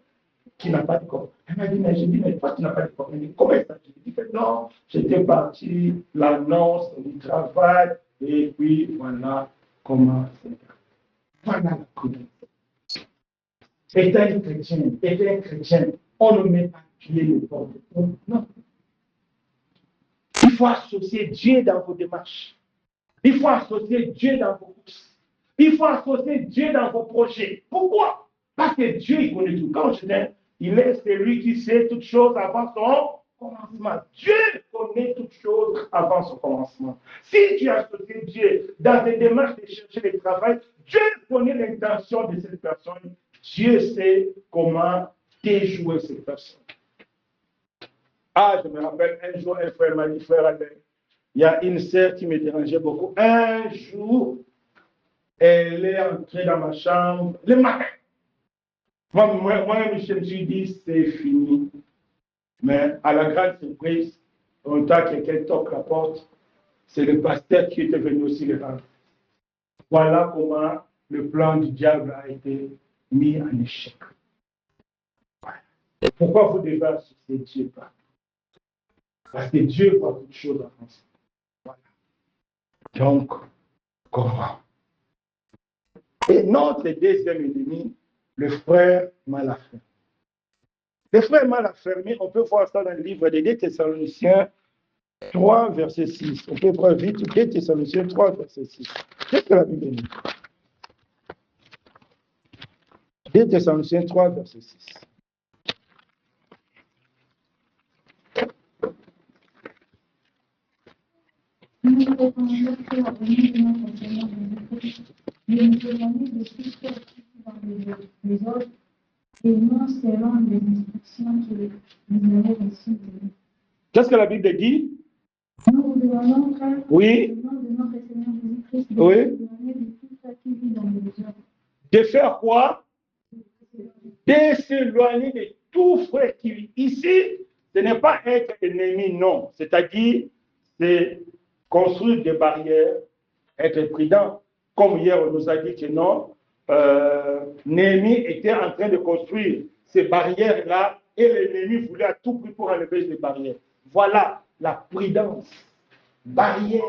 qui n'a pas de corps. Elle m'a dit, mais j'ai dit, mais toi, tu n'as pas de corps. Elle dit, comment ça? Je lui ai dit, non, j'étais parti, l'annonce du travail, et puis voilà comment c'est. Voilà la connaissance. Étant un chrétien, on ne met pas pied le porte. Non. Il faut associer Dieu dans vos démarches. Il faut associer Dieu dans vos courses. Il faut associer Dieu dans vos projets. Pourquoi? Parce que Dieu, il connaît tout. Quand je dis, il est celui qui sait toutes choses avant son commencement. Dieu connaît toutes choses avant son commencement. Si tu associes Dieu dans tes démarches de chercher le travail, Dieu connaît l'intention de cette personne. Dieu sait comment déjouer cette personne. Ah, je me rappelle, un jour, un frère m'a dit, frère Alain, il y a une sœur qui me dérangeait beaucoup. Un jour, elle est entrée dans ma chambre le matin. Moi, je me suis dit, c'est fini. Mais à la grande surprise, on t'a quelqu'un toque la porte. C'est le pasteur qui était venu aussi le rendre. Voilà comment le plan du diable a été mis en échec. Pourquoi vous devez associer Dieu pas? Parce que Dieu voit toutes choses en France. Voilà. Donc, comment? Et notre deuxième ennemi, le frère mal affermi. Le frère mal affermi, on peut voir ça dans le livre des 2 Thessaloniciens 3, verset 6. On peut voir vite 2 Thessaloniciens 3, verset 6. Qu'est-ce que la Bible dit? 2 Thessaloniciens 3, verset 6. Nous nous recommandons que la venue de notre Seigneur Jésus-Christ de nous éloigner de tout ce qui dans les autres et non selon les instructions que vous avez reçues de nous. Qu'est-ce que la Bible dit? Nous vous demandons, frère, oui. au nom de notre Seigneur Jésus-Christ, de oui. nous éloigner de tout ce qui vit dans les autres. De faire quoi? De s'éloigner de tout frère qui vit. Ici, ce n'est pas être ennemi, non. C'est-à-dire, c'est construire des barrières, être prudent. Comme hier, on nous a dit que non, Néhémie était en train de construire ces barrières-là et l'ennemi voulait à tout prix pour enlever ces barrières. Voilà la prudence. Barrière.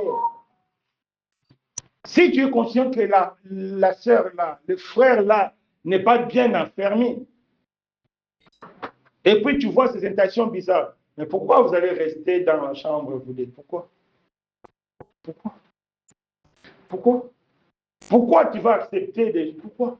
Si tu es conscient que la sœur-là, le frère-là n'est pas bien enfermé, et puis tu vois ces intentions bizarres, mais pourquoi vous allez rester dans la chambre, vous dites, pourquoi? Pourquoi tu vas accepter des... Pourquoi?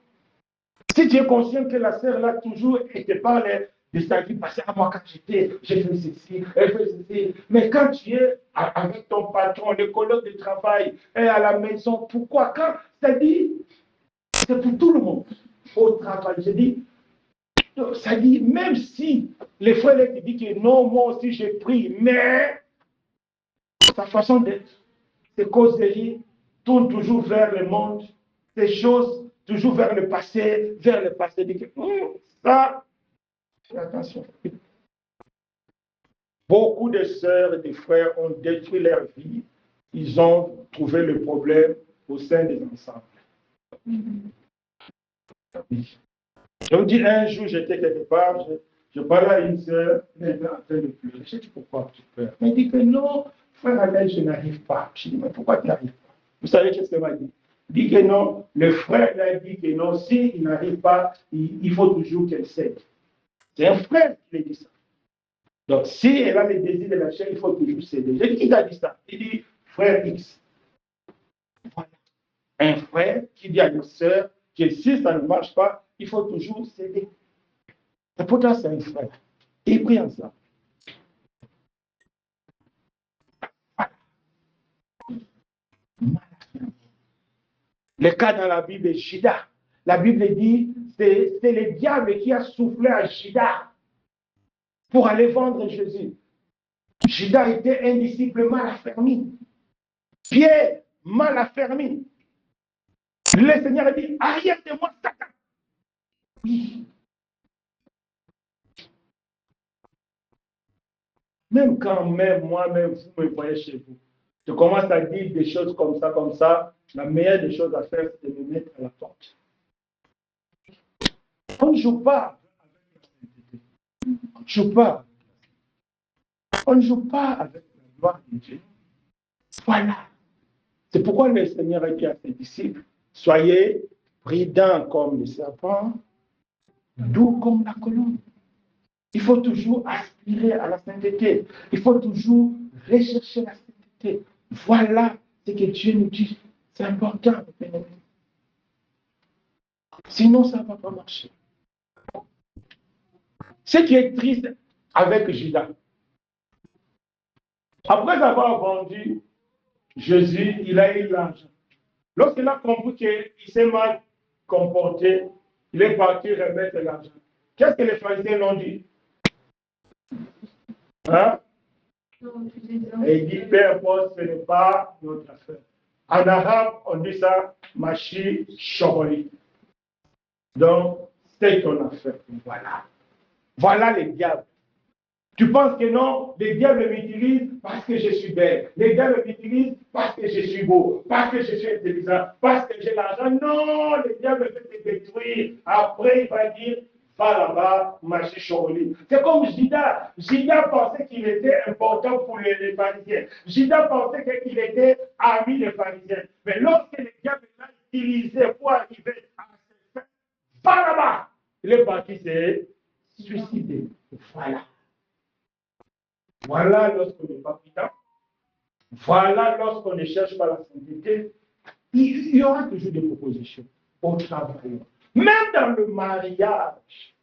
Si tu es conscient que la sœur là toujours te parle de sa vie passée, à moi quand j'ai fait ceci, elle fait ceci. Mais quand tu es avec ton patron, le collègue de travail, et à la maison, pourquoi quand ça dit, c'est pour tout le monde. Au travail, je dis, ça dit, même si les frères te disent que non, moi aussi j'ai pris, mais sa façon d'être, ses causeries tournent toujours vers le monde, ces choses toujours vers le passé, dit que ça, fais attention. Beaucoup de sœurs et de frères ont détruit leur vie, ils ont trouvé le problème au sein des ensembles. Je vous dis, un jour, j'étais quelque part, je parlais à une sœur, elle était en train de pleurer. Je dis, pourquoi tu pleures? Elle m'a dit que non, frère Adèle, je n'arrive pas. Je dis, mais pourquoi tu n'arrives pas? Vous savez qu'est-ce qu'elle m'a dit? Il dit que non, le frère l'a dit que non, s'il n'arrive pas, il faut toujours qu'elle cède. C'est un frère qui lui dit ça. Donc, si elle a le désir de la chair, il faut toujours céder. J'ai dit, qui t'a dit ça? Il dit, frère X. Voilà. Un frère qui dit à une sœur que si ça ne marche pas, il faut toujours céder. Et pourtant, c'est un frère. Et ils prient ensemble. Le cas dans la Bible est Judas. La Bible dit c'est le diable qui a soufflé à Judas pour aller vendre Jésus. Judas était un disciple mal affermi. Pierre, mal affermi. Le Seigneur a dit, arrière de moi, Satan. Oui. Même quand moi-même, vous me voyez chez vous, je commence à dire des choses comme ça, la meilleure des choses à faire, c'est de me mettre à la porte. On ne joue pas avec la sainteté. On ne joue pas. On ne joue pas avec la gloire de Dieu. Voilà. C'est pourquoi le Seigneur a dit à ses disciples, soyez prudents comme le serpent, doux comme la colombe. Il faut toujours aspirer à la sainteté. Il faut toujours rechercher la sainteté. Voilà ce que Dieu nous dit. C'est important. Sinon, ça ne va pas marcher. Ce qui est triste avec Judas, après avoir vendu Jésus, il a eu l'argent. Lorsqu'il a compris qu'il s'est mal comporté, il est parti remettre l'argent. Qu'est-ce que les pharisiens l'ont dit? Hein? Et il dit, peu importe, ce n'est pas notre affaire. En arabe, on dit ça, machi shoboli. Donc, c'est ton affaire. Voilà. Voilà les diables. Tu penses que non, les diables m'utilisent parce que je suis belle. Les diables m'utilisent parce que je suis beau, parce que je suis intelligent, parce que j'ai l'argent. Non, les diables veulent te détruire. Après, il va dire, va là-bas, marcher choroli. C'est comme Judas. Judas pensait qu'il était important pour les pharisiens. Judas pensait qu'il était ami des pharisiens. Mais lorsque les diables l'ont utilisé pour arriver à ce fait, va là-bas. Il est parti se suicider. Voilà. Voilà lorsqu'on n'est pas prudent. Voilà lorsqu'on ne cherche pas la sainteté. Il y aura toujours des propositions au travail. Même dans le mariage.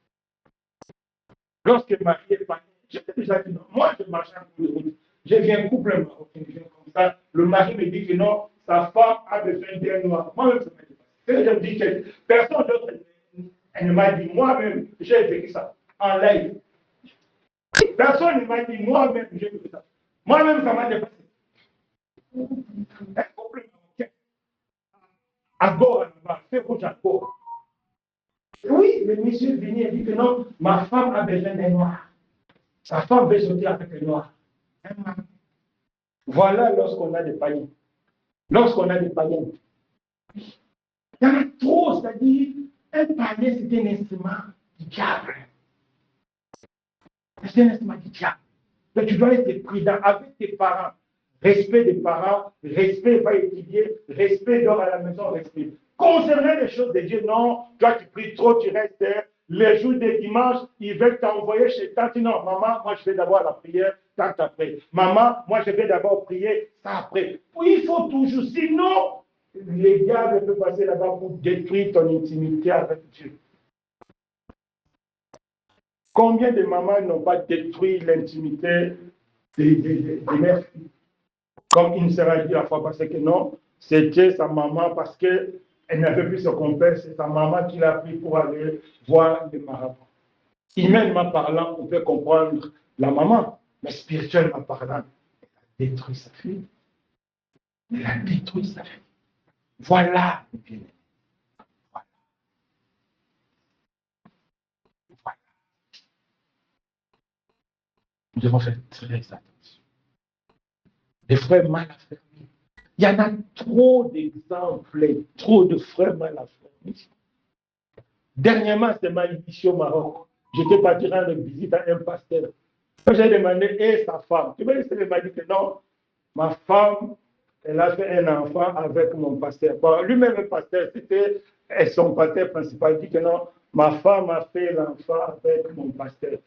Lorsque le mari est pas, je t'ai déjà dit non. Moi, je marche en cours de route. J'ai vu un couple marocain comme ça. Le mari me dit que non, sa femme a besoin d'un noir. Moi-même, ça m'a dépassé. Je me dis que personne d'autre, elle ne m'a dit, moi-même, j'ai vécu ça en live. Personne ne m'a dit, moi-même, j'ai vu ça. Moi-même, ça m'a dépassé. Un couple marocain. À Gora, là-bas, c'est rouge à Gora. Oui, le monsieur venait et dit que non, ma femme a besoin d'un noir. Sa femme veut sortir avec un noir. Voilà lorsqu'on a des païens. Lorsqu'on a des païens. Il y en a trop, c'est-à-dire, un païen, c'est un instrument du diable. C'est un instrument du diable. Donc tu dois être prudent avec tes parents. Respect des parents, respect, va étudier, respect dort à la maison, respect. Concernant les choses de Dieu, non, toi tu pries trop, tu restes. Les jours de dimanche, ils veulent t'envoyer chez tante. Non, maman, moi je vais d'abord la prière, tante après. Maman, moi je vais d'abord prier, ça après. Il faut toujours, sinon, les diables peuvent passer là-bas pour détruire ton intimité avec Dieu. Combien de mamans n'ont pas détruit l'intimité des mères-filles? Comme une sœur a dit la fois passée que non, c'était sa maman parce qu'elle n'avait plus son compère, c'est sa maman qui l'a pris pour aller voir les marabouts. Humainement parlant, on peut comprendre la maman, mais spirituellement parlant, elle a détruit sa fille. Elle a détruit sa fille. Voilà, bien. Voilà. Voilà. Nous devons faire très attention. Les frères mal affermis. Il y en a trop d'exemples, trop de frères mal affermis. Dernièrement, c'est ma émission au Maroc. J'étais parti rendre visite à un pasteur. Quand j'ai demandé, et sa femme, tu veux il m'a dit que non, ma femme, elle a fait un enfant avec mon pasteur. Bon, lui-même, le pasteur, c'était son pasteur principal. Il dit que non, ma femme a fait l'enfant avec mon pasteur.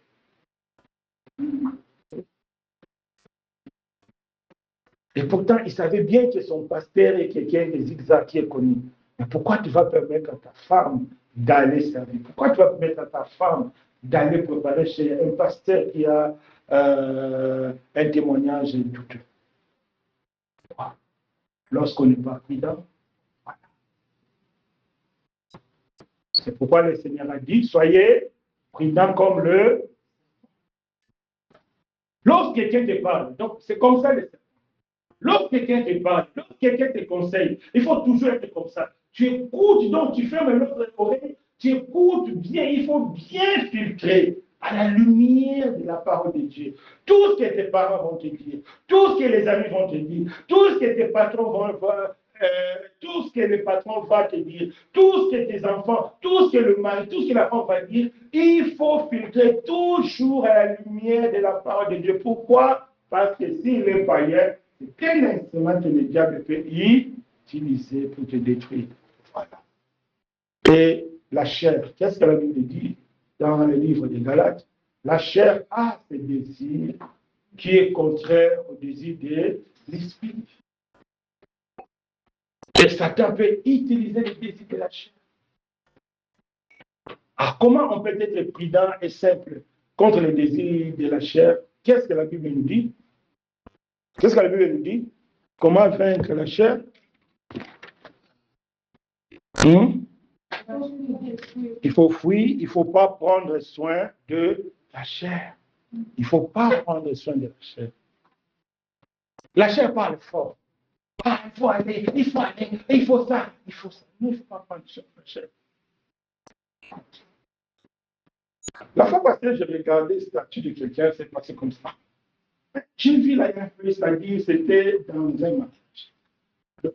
Et pourtant, il savait bien que son pasteur est quelqu'un de zigzag qui est connu. Mais pourquoi tu vas permettre à ta femme d'aller servir? Pourquoi tu vas permettre à ta femme d'aller préparer chez un pasteur qui a un témoignage douteux? Lorsqu'on n'est pas prudent, voilà. C'est pourquoi le Seigneur a dit, soyez prudents comme le... Lorsque quelqu'un te parle, donc c'est comme ça le Seigneur. Lorsque quelqu'un te parle, lorsque quelqu'un te conseille, il faut toujours être comme ça. Tu écoutes, donc tu fermes l'autre oreille, tu écoutes bien, il faut bien filtrer à la lumière de la parole de Dieu. Tout ce que tes parents vont te dire, tout ce que les amis vont te dire, tout ce que tes patrons vont tout ce que le patron va te dire, tout ce que tes enfants, tout ce que le mari, tout ce que la femme va dire, il faut filtrer toujours à la lumière de la parole de Dieu. Pourquoi? Parce que s'il est païen, c'est un instrument que le diable peut utiliser pour te détruire. Voilà. Et la chair, qu'est-ce que la Bible dit dans le livre des Galates? La chair a ses désirs qui est contraire au désir de l'esprit. Et Satan peut utiliser les désirs de la chair. Alors, comment on peut être prudent et simple contre les désirs de la chair? Qu'est-ce que la Bible nous dit? Qu'est-ce que la Bible nous dit? Comment vaincre la chair? Il faut fuir, il ne faut pas prendre soin de la chair. Il ne faut pas prendre soin de la chair. La chair parle fort. Ah, il faut aller, il faut ça, il faut ça. Non, il ne faut pas prendre soin de la chair. La fois passée, j'ai regardé le statut de quelqu'un, c'est passé comme ça. J'ai vu la peu, c'est-à-dire c'était dans un mariage.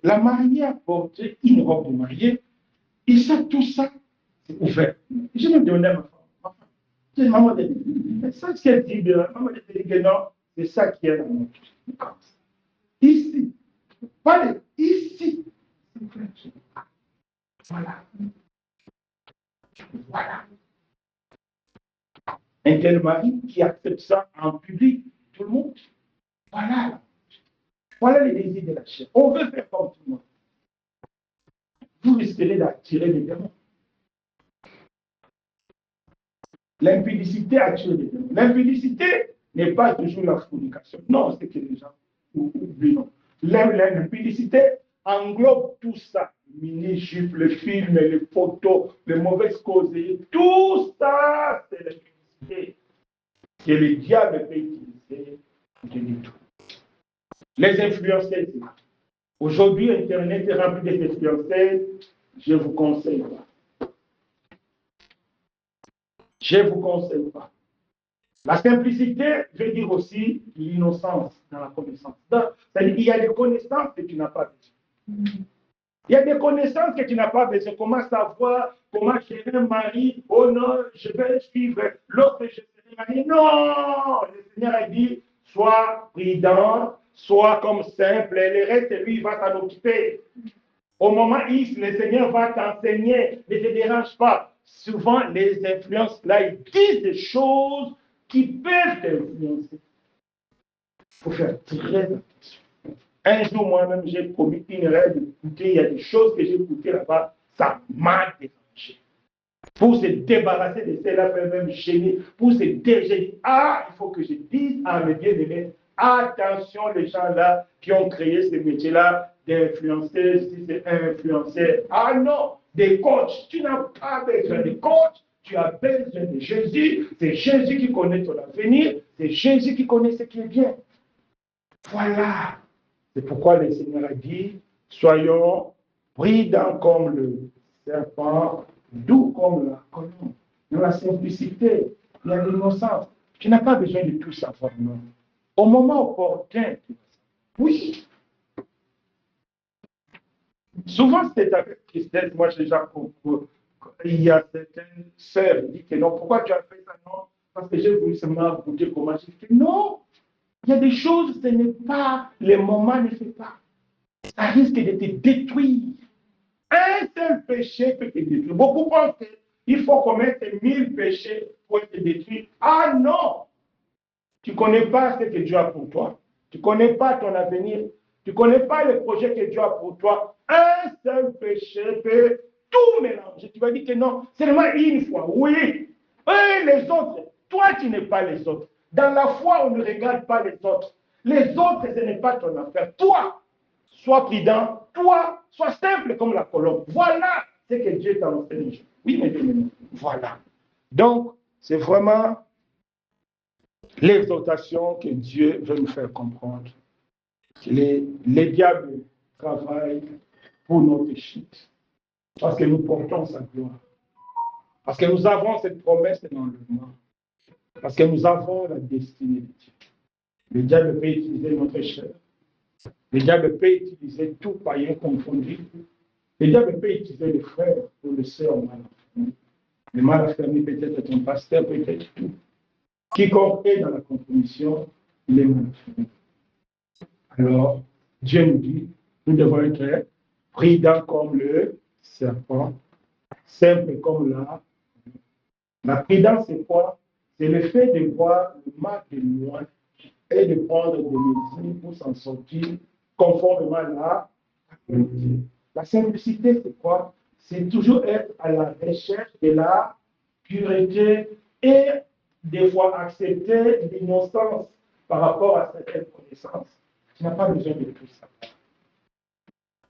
La mariée a porté une robe de mariée, et ça, tout ça, c'est ouvert. Je me donnais à ma femme. C'est maman de mais ça, ce qu'elle dit de maman de que non, c'est ça qui est dans mon cœur. Ici, pas ici. Voilà. Voilà. Un tel mari qui accepte ça en public, tout le monde. Voilà. Voilà les désirs de la chair. On veut faire comme tout le monde. Vous risquerez d'attirer des démons. L'impudicité attire des démons. L'impudicité n'est pas toujours la fornication. Non, c'est que les gens oublient. L'impudicité englobe tout ça. Mini-jupe, le film, les photos, les mauvaises causeries. Tout ça, c'est l'impudicité que le diable peut utiliser pour te détruire. Les influenceurs. Aujourd'hui, Internet est rempli d'influenceurs. Je vous conseille pas. Je vous conseille pas. La simplicité veut dire aussi l'innocence dans la connaissance. C'est-à-dire qu'il y a des connaissances que tu n'as pas besoin. Il y a des connaissances que tu n'as pas besoin. Comment savoir, comment gérer un mari? Oh non, je vais suivre l'autre, je serai marié. Non! Le Seigneur a dit, sois prudent, sois comme simple, et le reste, lui, il va s'en occuper. Au moment où le Seigneur va t'enseigner, ne te dérange pas. Souvent, les influences, là, ils disent des choses qui peuvent t'influencer. Il faut faire très attention. Un jour, moi-même, j'ai commis une erreur d'écouter. Il y a des choses que j'ai écoutées là-bas, ça m'a dérangé. Pour se débarrasser de cela, peut même gêner, pour se dégager. Ah, il faut que je dise à mes bien-aimés, attention les gens-là qui ont créé ce métier-là, d'influenceurs, si c'est un influenceur. Ah non, des coachs. Tu n'as pas besoin de coachs, tu as besoin de Jésus. C'est Jésus qui connaît ton avenir, c'est Jésus qui connaît ce qui est bien. Voilà. C'est pourquoi le Seigneur a dit, soyons prudents comme le serpent, doux comme la colombe, dans la simplicité, dans l'innocence. Tu n'as pas besoin de tout savoir, non. Au moment opportun, oui. Souvent, c'est avec tristesse. Moi, j'ai déjà compris. Il y a certaines sœurs qui disent que non, pourquoi tu as fait ça? Non, parce que j'ai voulu seulement goûter comment j'ai fait. Non, il y a des choses, ce n'est pas, le moment ne fait pas. Ça risque de te détruire. Un seul péché peut te détruire. Beaucoup pensent qu'il faut commettre 1000 péchés pour te détruire. Ah non! Tu ne connais pas ce que Dieu a pour toi. Tu ne connais pas ton avenir. Tu ne connais pas le projet que Dieu a pour toi. Un seul péché peut tout mélanger. Tu vas dire que non, seulement une fois. Oui. Et les autres, toi, tu n'es pas les autres. Dans la foi, on ne regarde pas les autres. Les autres, ce n'est pas ton affaire. Toi, sois prudent. Toi, sois simple comme la colombe. Voilà ce que Dieu t'a enseigné. Oui, mais voilà. Donc, c'est vraiment l'exhortation que Dieu veut nous faire comprendre. Les diables travaillent pour notre chute. Parce que nous portons sa gloire. Parce que nous avons cette promesse d'enlèvement. Parce que nous avons la destinée de Dieu. Le diable peut utiliser notre chair. Le diable peut utiliser tout païen confondu. Le diable peut utiliser le frère ou le sœur mal affermi. Le mal affermi peut-être ton pasteur, peut-être tout. Quiconque est dans la compromission, il est mal affermi. Alors, Dieu nous dit, nous devons être prudents comme le serpent, simple comme la. La prudence, c'est quoi? C'est le fait de voir le mal de loin et de prendre des mesures pour s'en sortir conformément à la vérité. La simplicité, c'est quoi? C'est toujours être à la recherche de la pureté et des fois accepter l'innocence par rapport à certaines connaissances. Tu n'as pas besoin de tout ça.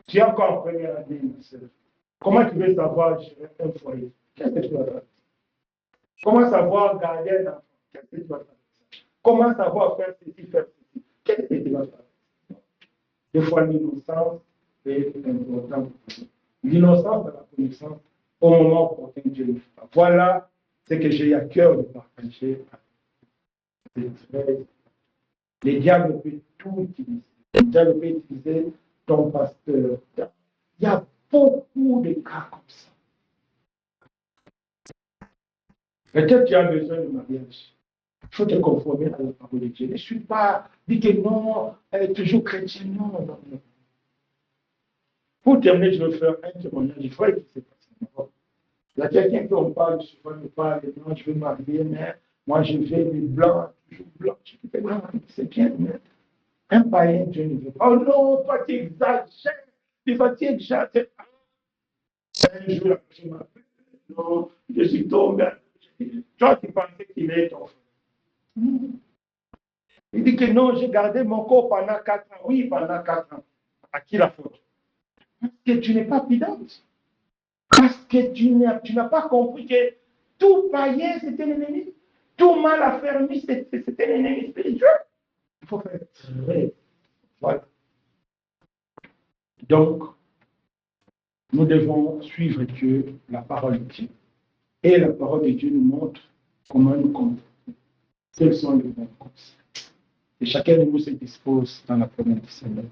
Tu es encore en première année, ma soeur. Comment tu veux savoir gérer un foyer? Qu'est-ce que tu vas faire? Comment savoir garder un enfant? Qu'est-ce que tu vas faire? Comment savoir faire ceci, faire ceci? Qu'est-ce que tu vas faire? Des fois, l'innocence est importante. L'innocence de la connaissance, au moment opportun, Dieu le fera. Voilà ce que j'ai à cœur de partager. Les diables peuvent tout utiliser. Les diables peuvent utiliser ton pasteur. Il y a beaucoup de cas comme ça. Peut-être tu as besoin de mariage. Il faut te conformer à la parole de Dieu. Je ne suis pas dit que non, toujours chrétien. Non, non, non. Pour terminer, je vais faire un témoignage. Il faut que c'est passé. Il y a quelqu'un qui en parle, souvent me parle, non, je veux marier, mais moi je veux des blancs, toujours blancs. Je dis, non, c'est bien, mais un païen, Dieu ne veut pas. Oh non, toi tu exagères. Tu exagères. Un jour, je m'appelle, non, je suis tombé. Toi, tu pensais qu'il est ton frère. Il dit que non, j'ai gardé mon corps pendant 4 ans. Oui, pendant 4 ans. À qui la faute? Parce que tu n'es pas prudente. Parce que tu n'as pas compris que tout païen, c'était l'ennemi. Tout mal affermi, c'était l'ennemi spirituel. Il faut faire très. Voilà. Donc, nous devons suivre Dieu, la parole de Dieu. Et la parole de Dieu nous montre comment nous comprendre. Quels sont les bons conseils. Et chacun de nous se dispose dans la première du Seigneur.